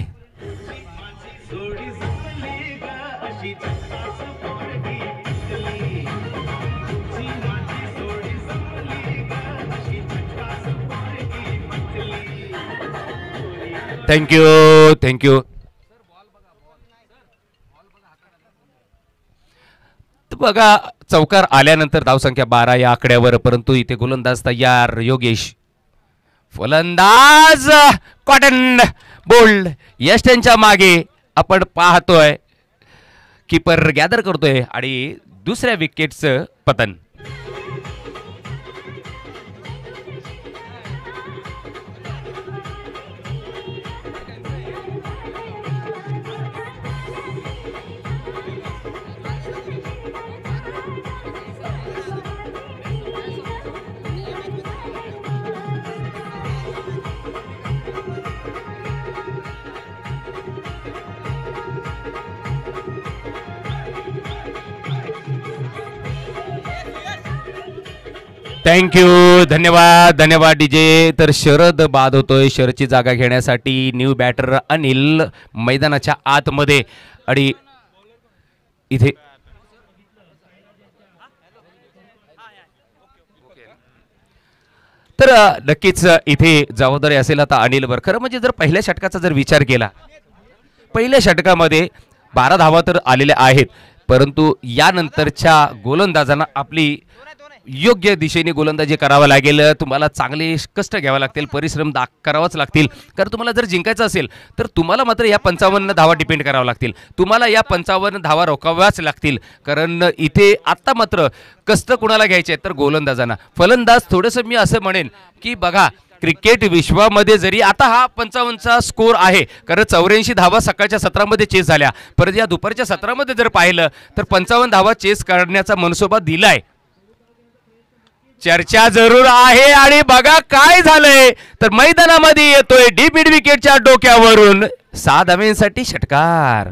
Thank you thank you. बघा चौकार आल्यानंतर धावसंख्या 12 या आकड्यावर, परंतु इथे गोलंदाज तयार. योगेश फलंदाज, कॉटन बोल्ड, यष्टींच्या मागे आपण पाहतोय कीपर गॅदर करतोय आणि दुसऱ्या विकेटचं पतन. थँक्यू, धन्यवाद धन्यवाद डीजे. तर शरद बाद होतोय, शरदची जागा घेण्यासाठी न्यू बॅटर अनिल मैदानाच्या आतमध्ये. आणि इथे तर नक्कीच इथे जबाबदारी असेल आता अनिलवर. खरं म्हणजे जर पहिल्या षटकाचा जर विचार केला, पहिल्या षटकामध्ये 12 धावा तर आलेल्या आहेत, परंतु यानंतरच्या गोलंदाजांना आपली योग्य दिशेने गोलंदाजी करावं लागेल. तुम्हाला चांगले कष्ट घ्यावे लागतील, परिश्रम करावाच लागतील. कारण तुम्हाला जर जिंकायचं असेल तर तुम्हाला मात्र या 55 धावा डिपेंड करावं लागतील, तुम्हाला या 55 धावा रोखाव्याच लागतील. कारण इथे आत्ता मात्र कष्ट कुणाला घ्यायचे आहेत तर गोलंदाजांना. फलंदाज थोडंसं मी असं म्हणेन की बघा क्रिकेट विश्वामध्ये जरी आता हा 55चा स्कोर आहे, कारण 84 धावा सकाळच्या सत्रामध्ये चेस झाल्या, परत या दुपारच्या सत्रामध्ये जर पाहिलं तर 55 धावा चेस करण्याचा मनसोबा दिलाय. चर्चा जरूर आहे आणि बघा काय झालंय तर मैदानामध्ये येतोय डीप मिड विकेटच्या डोक्यावरून 6 धावांसाठी षटकार.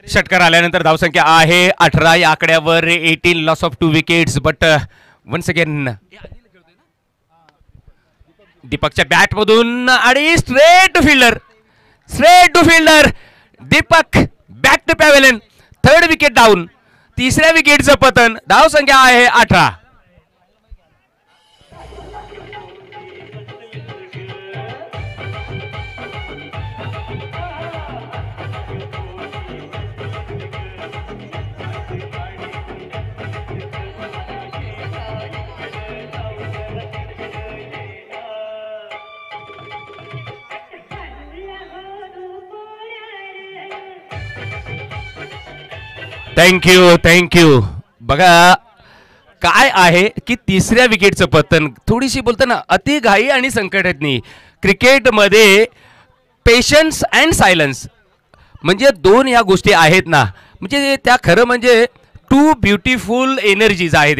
षटकार आल्यानंतर धावसंख्या आहे 18 या आकड्यावर. 18 loss of 2 wickets. But once again दीपकच्या बॅट मधून आणि straight to fielder Deepak back to pavilion. 3rd wicket down, 3ऱ्या विकेटचं पतन. धावसंख्या आहे 18. थँक्यू. बघा काय आहे की 3ऱ्या विकेटचं पतन. थोडीशी बोलतो ना अति घाई आणि संकटात नाही. क्रिकेटमध्ये पेशन्स अँड सायलन्स म्हणजे 2 या गोष्टी आहेत ना, म्हणजे त्या खरं म्हणजे 2 ब्युटिफुल एनर्जीज आहेत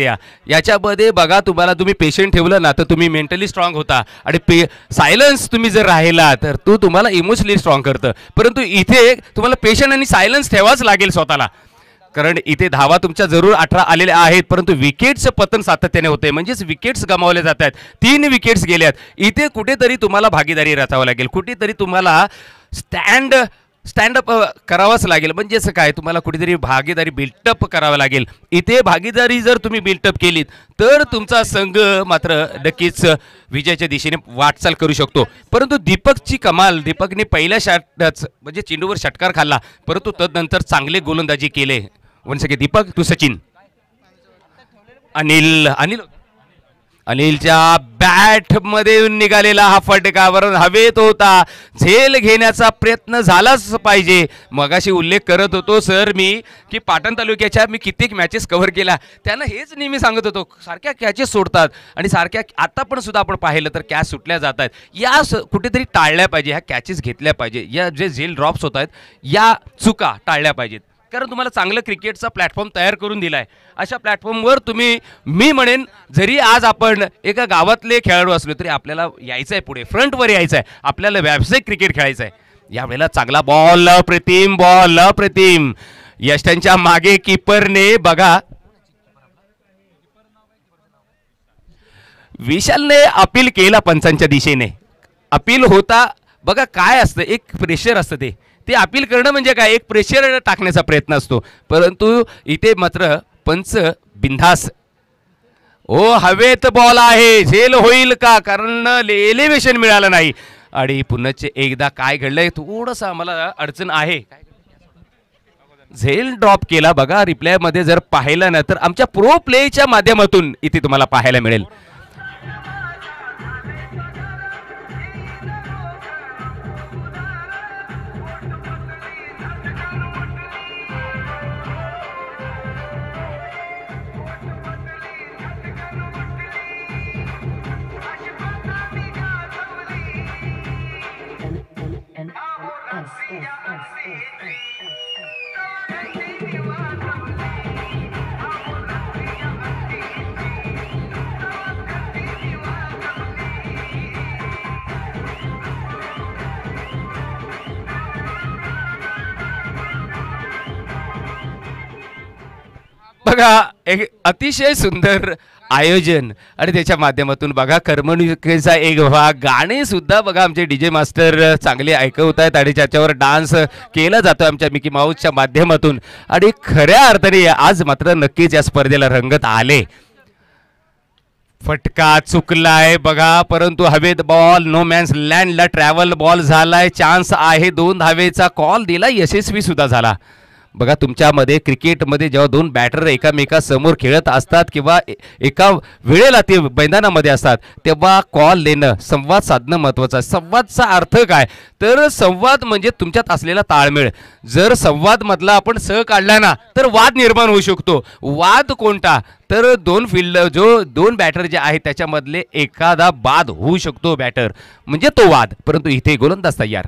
याच्यामध्ये. बघा तुम्हाला तुम्ही पेशंट ठेवलं ना तर तुम्ही मेंटली स्ट्रॉंग होता, आणि सायलन्स तुम्ही जर राहिला तर तुम्हाला इमोशनली स्ट्रॉंग करतं. परंतु इथे तुम्हाला पेशंट आणि सायलन्स ठेवाच लागेल स्वतःला, कारण इथे धावा तुमच्या जरूर 18 आलेल्या आहेत, परंतु विकेट्सचं पतन सातत्याने होते, म्हणजेच विकेट्स गमावले जात आहेत. 3 विकेट्स गेल्यात. इथे कुठेतरी तुम्हाला भागीदारी रचावं लागेल, कुठेतरी तुम्हाला स्टँड स्टँडअप करावाच लागेल. म्हणजेच काय, तुम्हाला कुठेतरी भागीदारी बिल्टअप करावं लागेल. इथे भागीदारी जर तुम्ही बिल्टअप केलीत तर तुमचा संघ मात्र नक्कीच विजयाच्या दिशेने वाटचाल करू शकतो. परंतु दीपकची कमाल, दीपकने पहिल्या शॉटच म्हणजे चेंडूवर षटकार खाल्ला, परंतु तदनंतर चांगले गोलंदाजी केले. Once again Deepak to Sachin. अनिलच्या बॅट मध्ये निघालेला हा फटका वरून हवेत होता. झेल घेण्याचा प्रयत्न झालाच पाहिजे. मगाशी उल्लेख करत होतो सर मी की पाटण तालुक्याच्या मी कित्येक मॅचेस कव्हर केल्या, त्यांना हेच नेहमी सांगत होतो, सारख्या कॅचेस सोडतात आणि सारख्या आता पण सुद्धा आपण पाहिलं तर कॅच सुटल्या जात आहेत. या कुठेतरी टाळल्या पाहिजे, ह्या कॅचेस घेतल्या पाहिजे. या जे झेल ड्रॉप्स होत आहेत या चुका टाळल्या पाहिजेत. कारण तुम्हाला चांगलं क्रिकेटचा प्लॅटफॉर्म तयार करून दिला आहे. अशा प्लॅटफॉर्मवर तुम्ही, मी म्हणेन जरी आज आपण एका गावातले खेळाडू असलो तरी आपल्याला यायचं आहे, पुढे फ्रंटवर यायचं आहे, आपल्याला व्यावसायिक क्रिकेट खेळायचं आहे. यावेळेला चांगला बॉल, अप्रतिम बॉल, अप्रतिम. यष्टांच्या मागे कीपरने बघा, विशालने अपील केला पंचांच्या दिशेने. अपील होता बघा, काय असतं एक प्रेशर असतं, ते अपील करणं म्हणजे काय, एक प्रेशर टाकण्याचा प्रयत्न असतो. परंतु इथे मात्र पंच बिंदास. ओ हवेत बॉल आहे, झेल होईल का, कारण एलिव्हेशन मिळालं नाही. आणि पुन्हा एकदा काय घडलंय, थोडंसं आम्हाला अडचण आहे. झेल ड्रॉप केला बघा. रिप्लाय मध्ये जर पाहिलं ना तर आमच्या प्रो प्लेच्या माध्यमातून इथे तुम्हाला पाहायला मिळेल. बघा एक अतिशय सुंदर आयोजन आणि त्याच्या माध्यमातून बघा करमणुकीचा एक भाग, गाणे सुद्धा बघा आमचे डीजे मास्टर चांगले ऐकवत आहेत आणि त्याच्यावर डान्स केला जातो आमच्या मिकी माऊसच्या माध्यमातून. आणि खऱ्या अर्थाने आज मात्र नक्कीच या स्पर्धेला रंगत आले. फटका चुकलाय बघा, परंतु हवेत बॉल, नो मॅन्स लँडला ट्रॅव्हल बॉल झालाय. चान्स आहे, 2 धावेचा कॉल दिला, यशस्वी सुद्धा झाला. बघा तुमच्यामध्ये क्रिकेटमध्ये जेव्हा 2 बॅटर एकामेकासमोर खेळत असतात किंवा एका वेळेला ते मैदानामध्ये असतात तेव्हा कॉल देणं, संवाद साधणं महत्त्वाचं आहे. संवादचा अर्थ काय, तर संवाद म्हणजे तुमच्यात असलेला ताळमेळ. जर संवाद मधला आपण स काढला ना तर वाद निर्माण होऊ शकतो. वाद कोणता, तर 2 बॅटर जे आहेत त्याच्यामधले एखादा बाद होऊ शकतो बॅटर, म्हणजे तो वाद. परंतु इथे गोलंदाज तयार.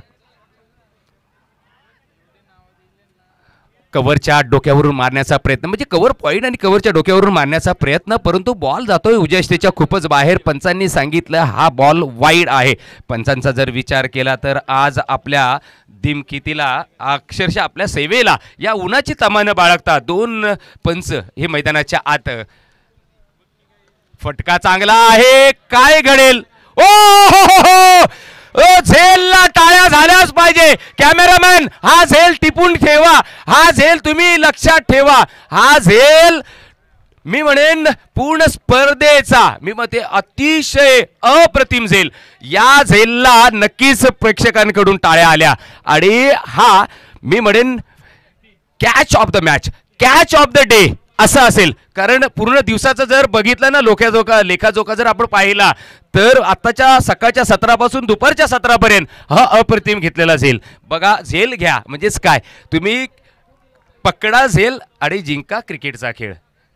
कव्हरच्या डोक्यावरून मारण्याचा प्रयत्न, म्हणजे कव्हर पॉईंट आणि कव्हरच्या डोक्यावरून मारण्याचा प्रयत्न, परंतु बॉल जातोय उजयष्टेच्या खूपच बाहेर. पंचांनी सांगितलं हा बॉल वाईड आहे. पंचांचा जर विचार केला तर आज आपल्या दिमकितीला, अक्षरशः आपल्या सेवेला या उन्हाची तमानं बाळगतात 2 पंच हे मैदानाच्या आत. फटका चांगला आहे, काय घडेल, ओ झेलला टाळ्या झाल्याच पाहिजे. कॅमेरामॅन हा झेल टिपून ठेवा, हा झेल तुम्ही लक्षात ठेवा. हा झेल मी म्हणेन पूर्ण स्पर्धेचा, मी म्हणते अतिशय अप्रतिम झेल. या झेलला नक्कीच प्रेक्षकांकडून टाळ्या आल्या आणि हा मी म्हणेन catch of the match, catch of the day असं असेल. कारण पूर्ण दिवसाचं जर बघितलं ना लेखाजोखा जर आपण पाहिला तर आताच्या सकाळच्या 17 पासून दुपारच्या 17 पर्यंत हा अप्रतिम घेतलेला झेल. बघा झेल घ्या म्हणजेच काय, तुम्ही पकडा झेल आणि जिंका क्रिकेटचा खेळ.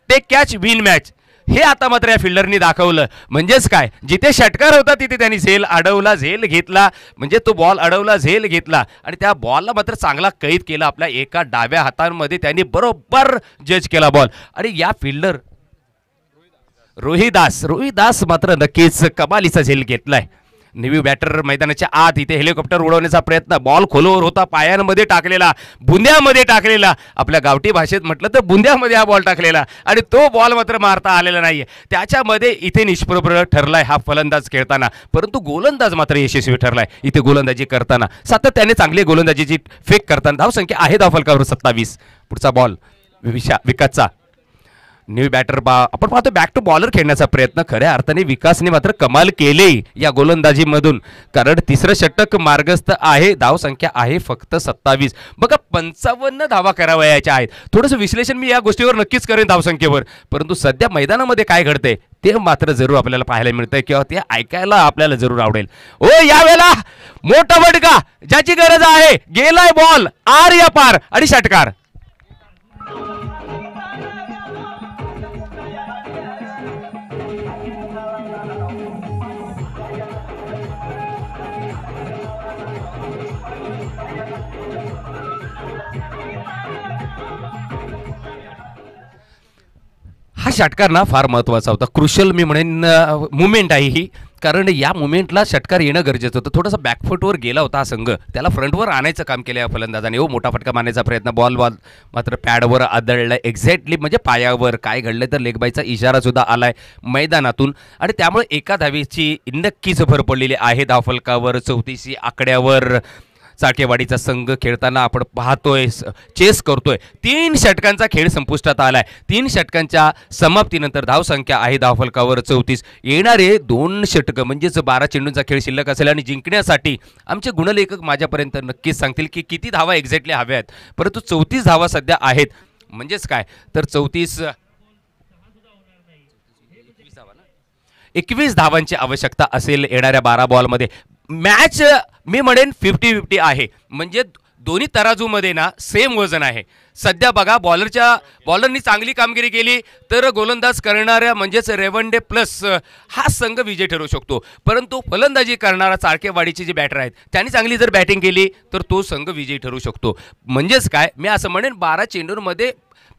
टेक कॅच विन मॅच हे आता मात्र या फिल्डरनी दाखवलं. म्हणजेच काय, जिथे षटकार होता तिथे त्यांनी झेल अडवला, झेल घेतला, म्हणजे तो बॉल अडवला, झेल घेतला आणि त्या बॉलला मात्र चांगला कैद केला. आपल्या एका डाव्या हातांमध्ये त्यांनी बरोबर जज केला बॉल. आणि या फिल्डर रोहिदास मात्र नक्कीच कमालीचा झेल घेतलाय. नेव्ही बॅटर मैदानाच्या आत इथे हेलिकॉप्टर उडवण्याचा प्रयत्न, बॉल खोलवर होता, पायांमध्ये टाकलेला, बुंद्यामध्ये टाकलेला, आपल्या गावठी भाषेत म्हटलं तर बुंद्यामध्ये हा बॉल टाकलेला आणि तो बॉल मात्र मारता आलेला नाहीये. त्याच्यामध्ये इथे निष्प्रभ ठरलाय हा फलंदाज खेळताना, परंतु गोलंदाज मात्र यशस्वी ठरलाय इथे गोलंदाजी करताना. सातत्याने चांगली गोलंदाजीची फेक करताना धावसंख्या आहे धावफलकावर 27. पुढचा बॉल विकासचा. न्यू बॅटर आपण पाहतो बॅक टू बॉलर खेळण्याचा प्रयत्न. खऱ्या अर्थाने विकासने मात्र कमाल केले या गोलंदाजीमधून, कारण तिसरं षटक मार्गस्थ आहे. धावसंख्या आहे फक्त 27. बघा 55 धावा करावयाच्या आहेत. थोडंसं विश्लेषण मी या गोष्टीवर नक्कीच करेन धावसंख्येवर, परंतु सध्या मैदानामध्ये काय घडतंय ते मात्र जरूर आपल्याला पाहायला मिळतंय किंवा ते ऐकायला आपल्याला जरूर आवडेल. ओ यावेळेला मोठा फटका ज्याची गरज आहे, गेलाय बॉल आर या पार आणि षटकार. हा षटकार ना फार महत्त्वाचा होता, क्रुशल मी म्हणेन मुवमेंट आहे ही, कारण या मुवमेंटला षटकार येणं गरजेचं होतं. थोडासा बॅकफुटवर गेला होता हा संघ, त्याला फ्रंटवर आणायचं काम केलं या फलंदाजाने. हो मोठा फटका मारण्याचा प्रयत्न, बॉल मात्र पॅडवर आदळला एक्झॅक्टली, म्हणजे पायावर. काय घडलं तर लेगबायचा इशारा सुद्धा आलाय मैदानातून आणि त्यामुळे एका धावेची नक्कीच भर पडलेली आहे धावफलकावर. 34 आकड्यावर चाळकेवाडीचा संघ खेळताना आपण पाहतोय, चेस करतोय. 3 षटकांचा खेळ संपुष्टात आलाय. 3 षटकांच्या समाप्तीनंतर धावसंख्या आहे धावफलकावर 34. येणारे 2 षटकं म्हणजेच 12 चेंडूंचा खेळ शिल्लक असेल आणि जिंकण्यासाठी आमचे गुणलेखक माझ्यापर्यंत नक्कीच सांगतील की किती धावा एक्झॅक्टली हव्या आहेत, परंतु 34 धावा सध्या आहेत. म्हणजेच काय तर 21 धावांची आवश्यकता असेल येणाऱ्या 12 बॉलमध्ये. मॅच मी म्हणेन 50-50 आहे, म्हणजे दोन्ही तराजूमध्ये ना सेम वजन आहे. सध्या बघा बॉलरनी चांगली कामगिरी केली तर गोलंदाज करणाऱ्या म्हणजेच रेवंडे प्लस हा संघ विजय ठरू शकतो, परंतु फलंदाजी करणारा चाळकेवाडीचे जे बॅटर आहेत त्यांनी चांगली जर बॅटिंग केली तर तो संघ विजयी ठरू शकतो. म्हणजेच काय मी असं म्हणेन 12 चेंडूंमध्ये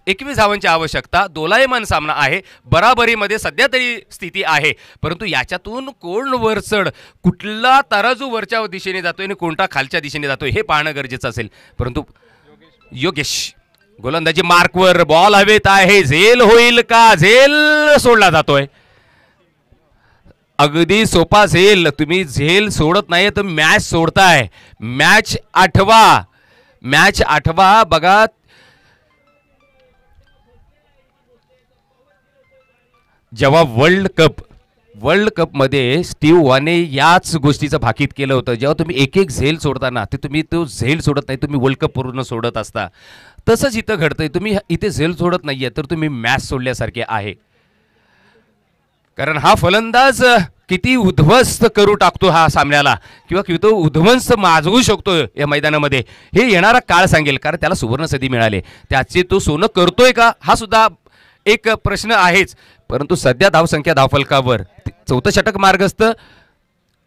21 धावांची आवश्यकता. दोलायमान सामना आहे, बराबरीमध्ये सध्या तरी स्थिती आहे, परंतु याच्यातून कोण वरचढ, कुठला तराजू वरच्या दिशेने जातोय आणि कोणता खालच्या दिशेने जातोय हे पाहणं गरजेचं असेल. परंतु योगेश गोलंदाजी मार्कवर, बॉल हवेत आहे, झेल होईल का, झेल सोडला जातोय. अगदी सोपा झेल, तुम्ही झेल सोडत नाही तर मॅच सोडताय. मॅच आठवा बघा. जेव्हा वर्ल्ड कपमध्ये स्टीव्ह वॉने याच गोष्टीचं भाकीत केलं होतं, जेव्हा तुम्ही एक झेल सोडताना ते तुम्ही तो झेल सोडत नाही, तुम्ही वर्ल्ड कप पूर्ण सोडत असता. तसंच इथं घडतंय, तुम्ही इथे झेल सोडत नाहीये तर तुम्ही मॅच सोडल्यासारखे आहे. कारण हा फलंदाज किती उद्ध्वस्त करू टाकतो हा सामन्याला, किंवा किती उद्ध्वंस माजवू शकतो या मैदानामध्ये हे येणारा काळ सांगेल. कारण त्याला सुवर्णसंधी मिळाले, त्याचे तो सोनं करतोय का हा सुद्धा एक प्रश्न आहेच. परंतु सध्या धावसंख्या धावफलकावर 4थं षटक मार्गस्थ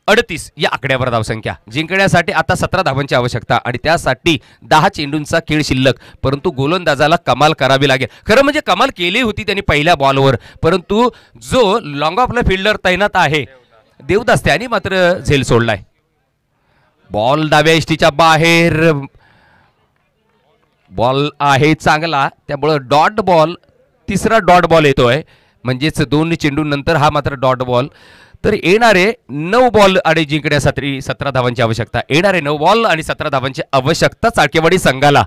38 या आकड्यावर धावसंख्या. जिंकण्यासाठी आता 17 धावांची आवश्यकता आणि त्यासाठी 10 चेंडूंचा खेळ शिल्लक. परंतु गोलंदाजाला कमाल करावी लागेल. खरं म्हणजे कमाल केली होती त्यांनी पहिल्या बॉलवर, परंतु जो लॉंग ऑफला फिल्डर तैनात आहे देवदास त्याने मात्र झेल सोडलाय. बॉल डाव्या इष्टीच्या बाहेर, बॉल आहे चांगला, त्यामुळे डॉट बॉल, तिसरा डॉट बॉल येतोय, म्हणजेच 2 चेंडूंनंतर हा मात्र डॉट बॉल. तर येणारे 9 बॉल आणि जिंकण्यासाठी 17 धावांची आवश्यकता. येणारे 9 बॉल आणि 17 धावांची आवश्यकता चाळकेवाडी संघाला.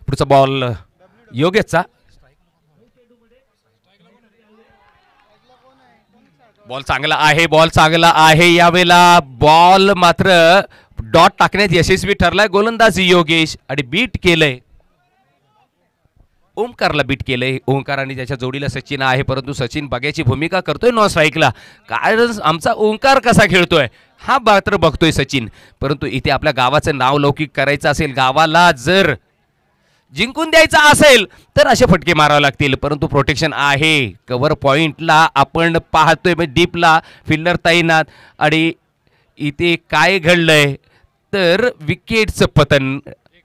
पुढचा बॉल योगेशचा. बॉल चांगला आहे, यावेळेला बॉल मात्र डॉट टाकण्यात यशस्वी ठरलाय गोलंदाज योगेश आणि बीट केलंय, ओंकारला बीट केलंय. ओंकार आणि त्याच्या जोडीला सचिन आहे, परंतु सचिन बघायची भूमिका करतोय नॉन स्ट्राईकला. कारण आमचा ओंकार कसा खेळतोय हा मात्र बघतोय सचिन. परंतु इथे आपल्या गावाचं नाव लौकिक करायचं असेल, गावाला जर जिंकून द्यायचा असेल तर असे फटके मारावे लागतील. परंतु प्रोटेक्शन आहे, कव्हर पॉइंटला आपण पाहतोय डीपला फिल्डर तैनात. आणि इथे काय घडलंय तर विकेटचं पतन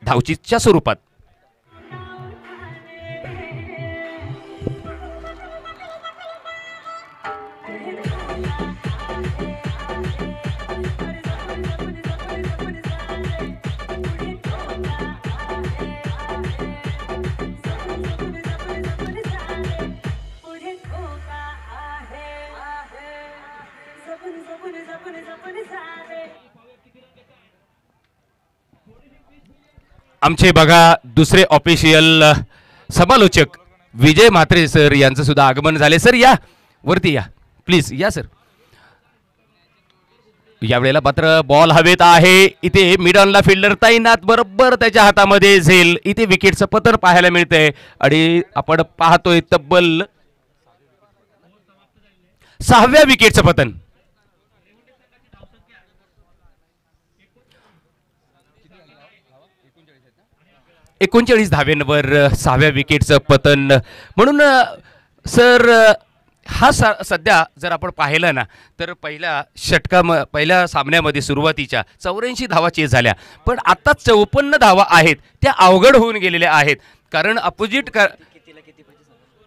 धावचीच्या स्वरूपात. आमचे बघा दुसरे ऑफिशियल समालोचक विजय म्हात्रे सर यांचं सुद्धा आगमन झाले. सर या वरती या प्लीज या सर. यावेळेला मात्र बॉल हवेत आहे. इथे मिडॉनला फिल्डर तैनात, बरोबर त्याच्या हातामध्ये झेल. इथे विकेटचं पतन पाहायला मिळतंय आणि आपण पाहतोय तब्बल 6व्या विकेटचं पतन. एकोणचाळीस धाव्यांवर 6व्या विकेटचं पतन. म्हणून सर हा सध्या जर आपण पाहिलं ना तर पहिल्या सामन्यामध्ये सुरुवातीच्या 84 धावा चेस झाल्या, पण आता 54 धावा आहेत त्या अवघड होऊन गेलेल्या आहेत. कारण अपोजिट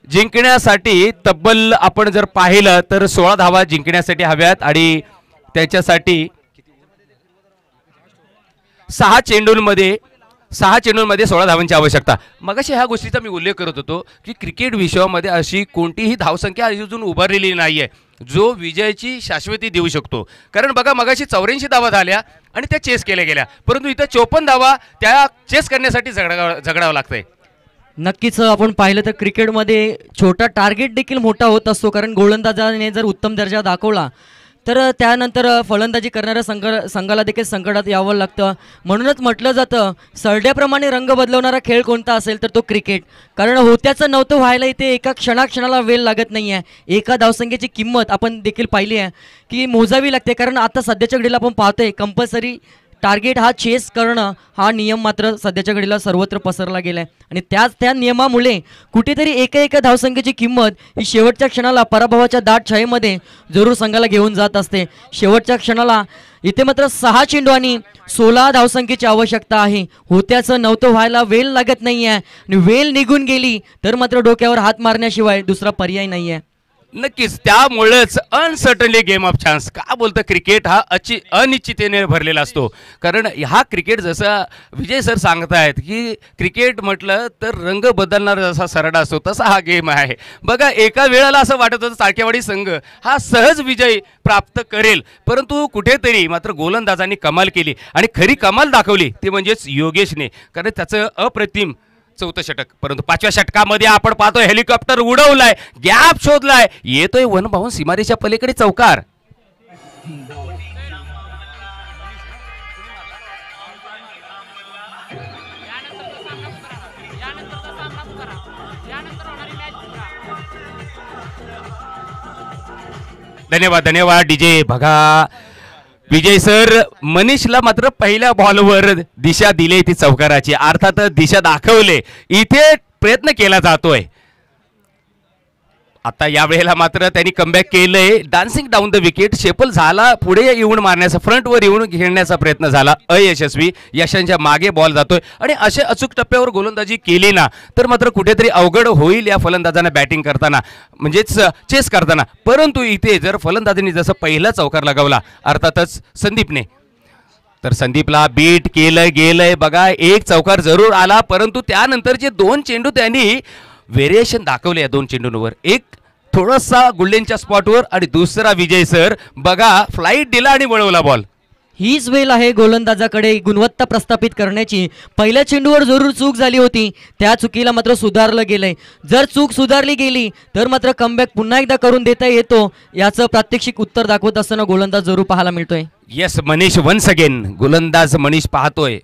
जिंकण्यासाठी तब्बल आपण जर पाहिलं तर 16 धावा जिंकण्यासाठी हव्यात आणि त्याच्यासाठी 6 चेंडूंमध्ये 16 धावांची आवश्यकता. मगाशी ह्या गोष्टीचा मी उल्लेख करत होतो की क्रिकेट विश्वामध्ये अशी कोणतीही धावसंख्या अजून उभारलेली नाहीये जो विजयाची शाश्वती देऊ शकतो. कारण बघा मगाशी 84 धावा झाल्या आणि त्या चेस केल्या गेल्या, परंतु इथं 54 धावा त्या चेस करण्यासाठी झगडावं लागतंय. नक्कीच आपण पाहिलं तर क्रिकेटमध्ये छोटा टार्गेट देखील मोठा होत असतो. कारण गोलंदाजाने जर उत्तम दर्जा दाखवला तर त्यानंतर फलंदाजी करणाऱ्या संघाला देखील संकटात यावं लागतं. म्हणूनच म्हटलं जातं सरड्याप्रमाणे रंग बदलवणारा खेळ कोणता असेल तर तो क्रिकेट. कारण होत्याचं नव्हतं व्हायला इथे एका क्षणाला वेळ लागत नाही आहे. एका धावसंख्येची किंमत आपण देखील पाहिली आहे की मोजावी लागते. कारण आता सध्याच्या घडीला आपण पाहतोय कंपल्सरी टार्गेट हा चेस करणं हा नियम मात्र सध्याच्या घडीला सर्वत्र पसरला गेला आहे. आणि त्या नियमामुळे कुठेतरी एका धावसंख्येची किंमत ही शेवटच्या क्षणाला पराभवाच्या दाट छायेमध्ये जरूर संघाला घेऊन जात असते. शेवटच्या क्षणाला इथे मात्र 6 चेंडू आणि 16 धावसंख्येची आवश्यकता आहे. होत्याचं नव्हतं व्हायला वेळ लागत नाही आहे आणि वेळ निघून गेली तर मात्र डोक्यावर हात मारण्याशिवाय दुसरा पर्याय नाही आहे. नक्कीच त्यामुळेच अनसर्टनली गेम ऑफ चान्स का बोलतं क्रिकेट हा अनिश्चिततेने भरलेला असतो. कारण हा क्रिकेट जसं विजय सर सांगतायत की क्रिकेट म्हटलं तर रंग बदलणारा जसा सरडा असतो तसा हा गेम आहे. बघा एका वेळेला असं वाटत होतं चाळकेवाडी संघ हा सहज विजय प्राप्त करेल, परंतु कुठेतरी मात्र गोलंदाजांनी कमाल केली आणि खरी कमाल दाखवली ते म्हणजेच योगेशने. कारण त्याचं अप्रतिम 4थं षटक. परंतु 5व्या षटकामध्ये आपण पाहतोय हेलिकॉप्टर उडवलाय, गॅप शोधलाय, येतोय वन बाहून सीमारेच्या पलीकडे चौकार. धन्यवाद डीजे. बघा विजय सर मनीषला मात्र पहिल्या बॉलवर दिशा दिली ती चौकाराची, अर्थात दिशा दाखवले, इथे प्रयत्न केला जातोय. आता या वेळेला मात्र त्यांनी कमबॅक केलंय. डान्सिंग डाऊन द विकेट शेपल झाला, पुढे येऊन मारण्याचा फ्रंटवर येऊन घेण्याचा प्रयत्न झाला अयशस्वी. यशांच्या मागे बॉल जातोय आणि असे अचूक टप्प्यावर गोलंदाजी केली ना तर मात्र कुठेतरी अवघड होईल या फलंदाजांना बॅटिंग करताना म्हणजेच चेस करताना. परंतु इथे जर फलंदाजांनी जसं पहिला चौकार लगावला अर्थातच संदीपने तर संदीपला बीट केलं गेलंय. बघा एक चौकार जरूर आला, परंतु त्यानंतरचे 2 चेंडू त्यांनी व्हेरिएशन दाखवले या 2 चेंडूंवर. एक थोडासा गुल्डेनच्या स्पॉटवर आणि दुसरा विजय सर बघा फ्लाईट दिला आणि वळवला बॉल. हीच वेळ आहे गोलंदाजाकडे गुणवत्ता प्रस्थापित करण्याची. पहिल्या चेंडूवर जरूर चूक झाली होती, त्या चुकीला मात्र सुधारलं गेलंय. जर चूक सुधारली गेली तर मात्र कमबॅक पुन्हा एकदा करून देता येतो. याचं प्रात्यक्षिक उत्तर दाखवत असताना गोलंदाज जरूर पाहायला मिळतोय. Yes Manish once again. गोलंदाज मनीष पाहतोय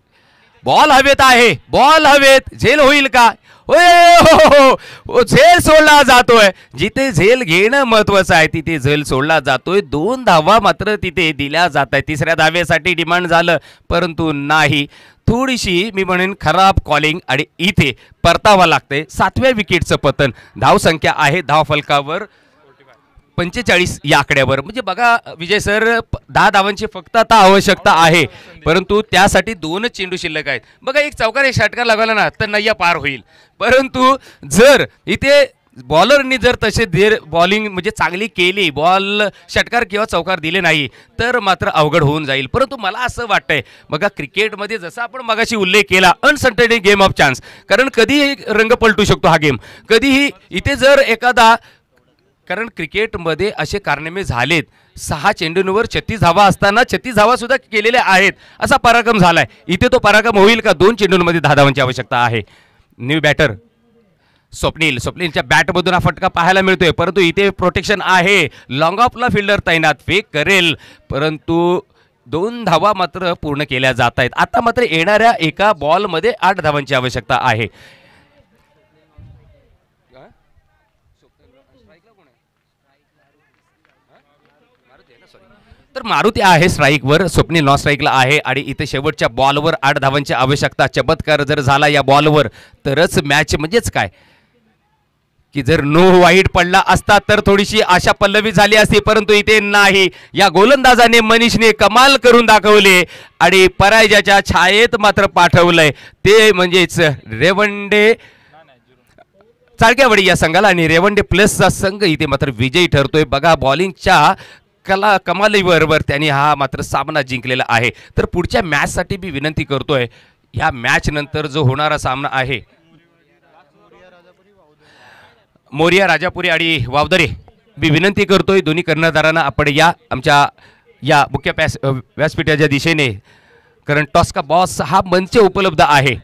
बॉल हवेत आहे, बॉल हवेत, झेल होईल का? हो झेल सोडला जातोय. जिथे झेल घेणं महत्वाचं आहे तिथे झेल सोडला जातोय. 2 धावा मात्र तिथे दिल्या जात आहेत. 3ऱ्या धावेसाठी डिमांड झालं परंतु नाही. थोडीशी मी म्हणेन खराब कॉलिंग आणि इथे परतावा लागतंय. 7व्या विकेटचं पतन. धावसंख्या आहे धाव फलकावर 45 या आकड्यावर. म्हणजे बघा विजय सर 10 धावांची फक्त आता आवश्यकता आहे, परंतु त्यासाठी 2 चेंडू शिल्लक आहेत. बघा एक चौकार एक षटकार लागला ना तर नय्या पार होईल. परंतु जर इथे बॉलरनी जर तसे बॉलिंग म्हणजे चांगली केली, बॉल षटकार किंवा चौकार दिले नाही तर मात्र अवघड होऊन जाईल. परंतु मला असं वाटतंय बघा क्रिकेटमध्ये जसं आपण मगाशी उल्लेख केला अनसर्टन गेम ऑफ चान्स. कारण कधीही रंग पलटू शकतो हा गेम. कधीही इथे जर एखादा कारण क्रिकेटमध्ये असे कारनामे झालेत, 6 चेंडूंवर 36 धावा असताना 36 धावा सुद्धा केलेल्या आहेत, असा पराक्रम झालाय. इथे तो पराक्रम होईल का? 2 चेंडूंमध्ये 10 धावांची आवश्यकता आहे. न्यू बॅटर स्वप्नीलच्या बॅटमधून हा फटका पाहायला मिळतोय, परंतु इथे प्रोटेक्शन आहे. लॉंग ऑफला फिल्डर तैनात, फेक करेल, परंतु 2 धावा मात्र पूर्ण केल्या जात आहेत. आता मात्र येणाऱ्या एका बॉलमध्ये 8 धावांची आवश्यकता आहे. तर मारुती आहे स्ट्राईकवर, स्वप्नील नॉन स्ट्राईकला आहे आणि इथे शेवटच्या बॉलवर 8 धावांची आवश्यकता. चमत्कार जर झाला या बॉलवर तरच मॅच, म्हणजेच काय की जर नो वाईड पडला असता तर थोडीशी आशा पल्लवी झाली असती, परंतु इथे नाही. या गोलंदाजाने मनीषने कमाल करून दाखवले आणि पराजयाच्या छायेत मात्र पाठवलंय, ते म्हणजेच रेवंडे चाळक्यावाडी या संघाला. आणि रेवंडे प्लसचा संघ इथे मात्र विजयी ठरतोय. बघा बॉलिंगच्या कमालीबरोबर त्यांनी हा मात्र सामना जिंकलेला आहे. तर पुढच्या मॅचसाठी मी विनंती करतोय, ह्या मॅच नंतर जो होणारा सामना आहे मोरिया राजापुरी आणि वावदरे, मी विनंती करतोय दोन्ही कर्णधारांना आपण या आमच्या या मुख्य व्यासपीठाच्या दिशेने, कारण टॉस का बॉस हा मंच उपलब्ध आहे.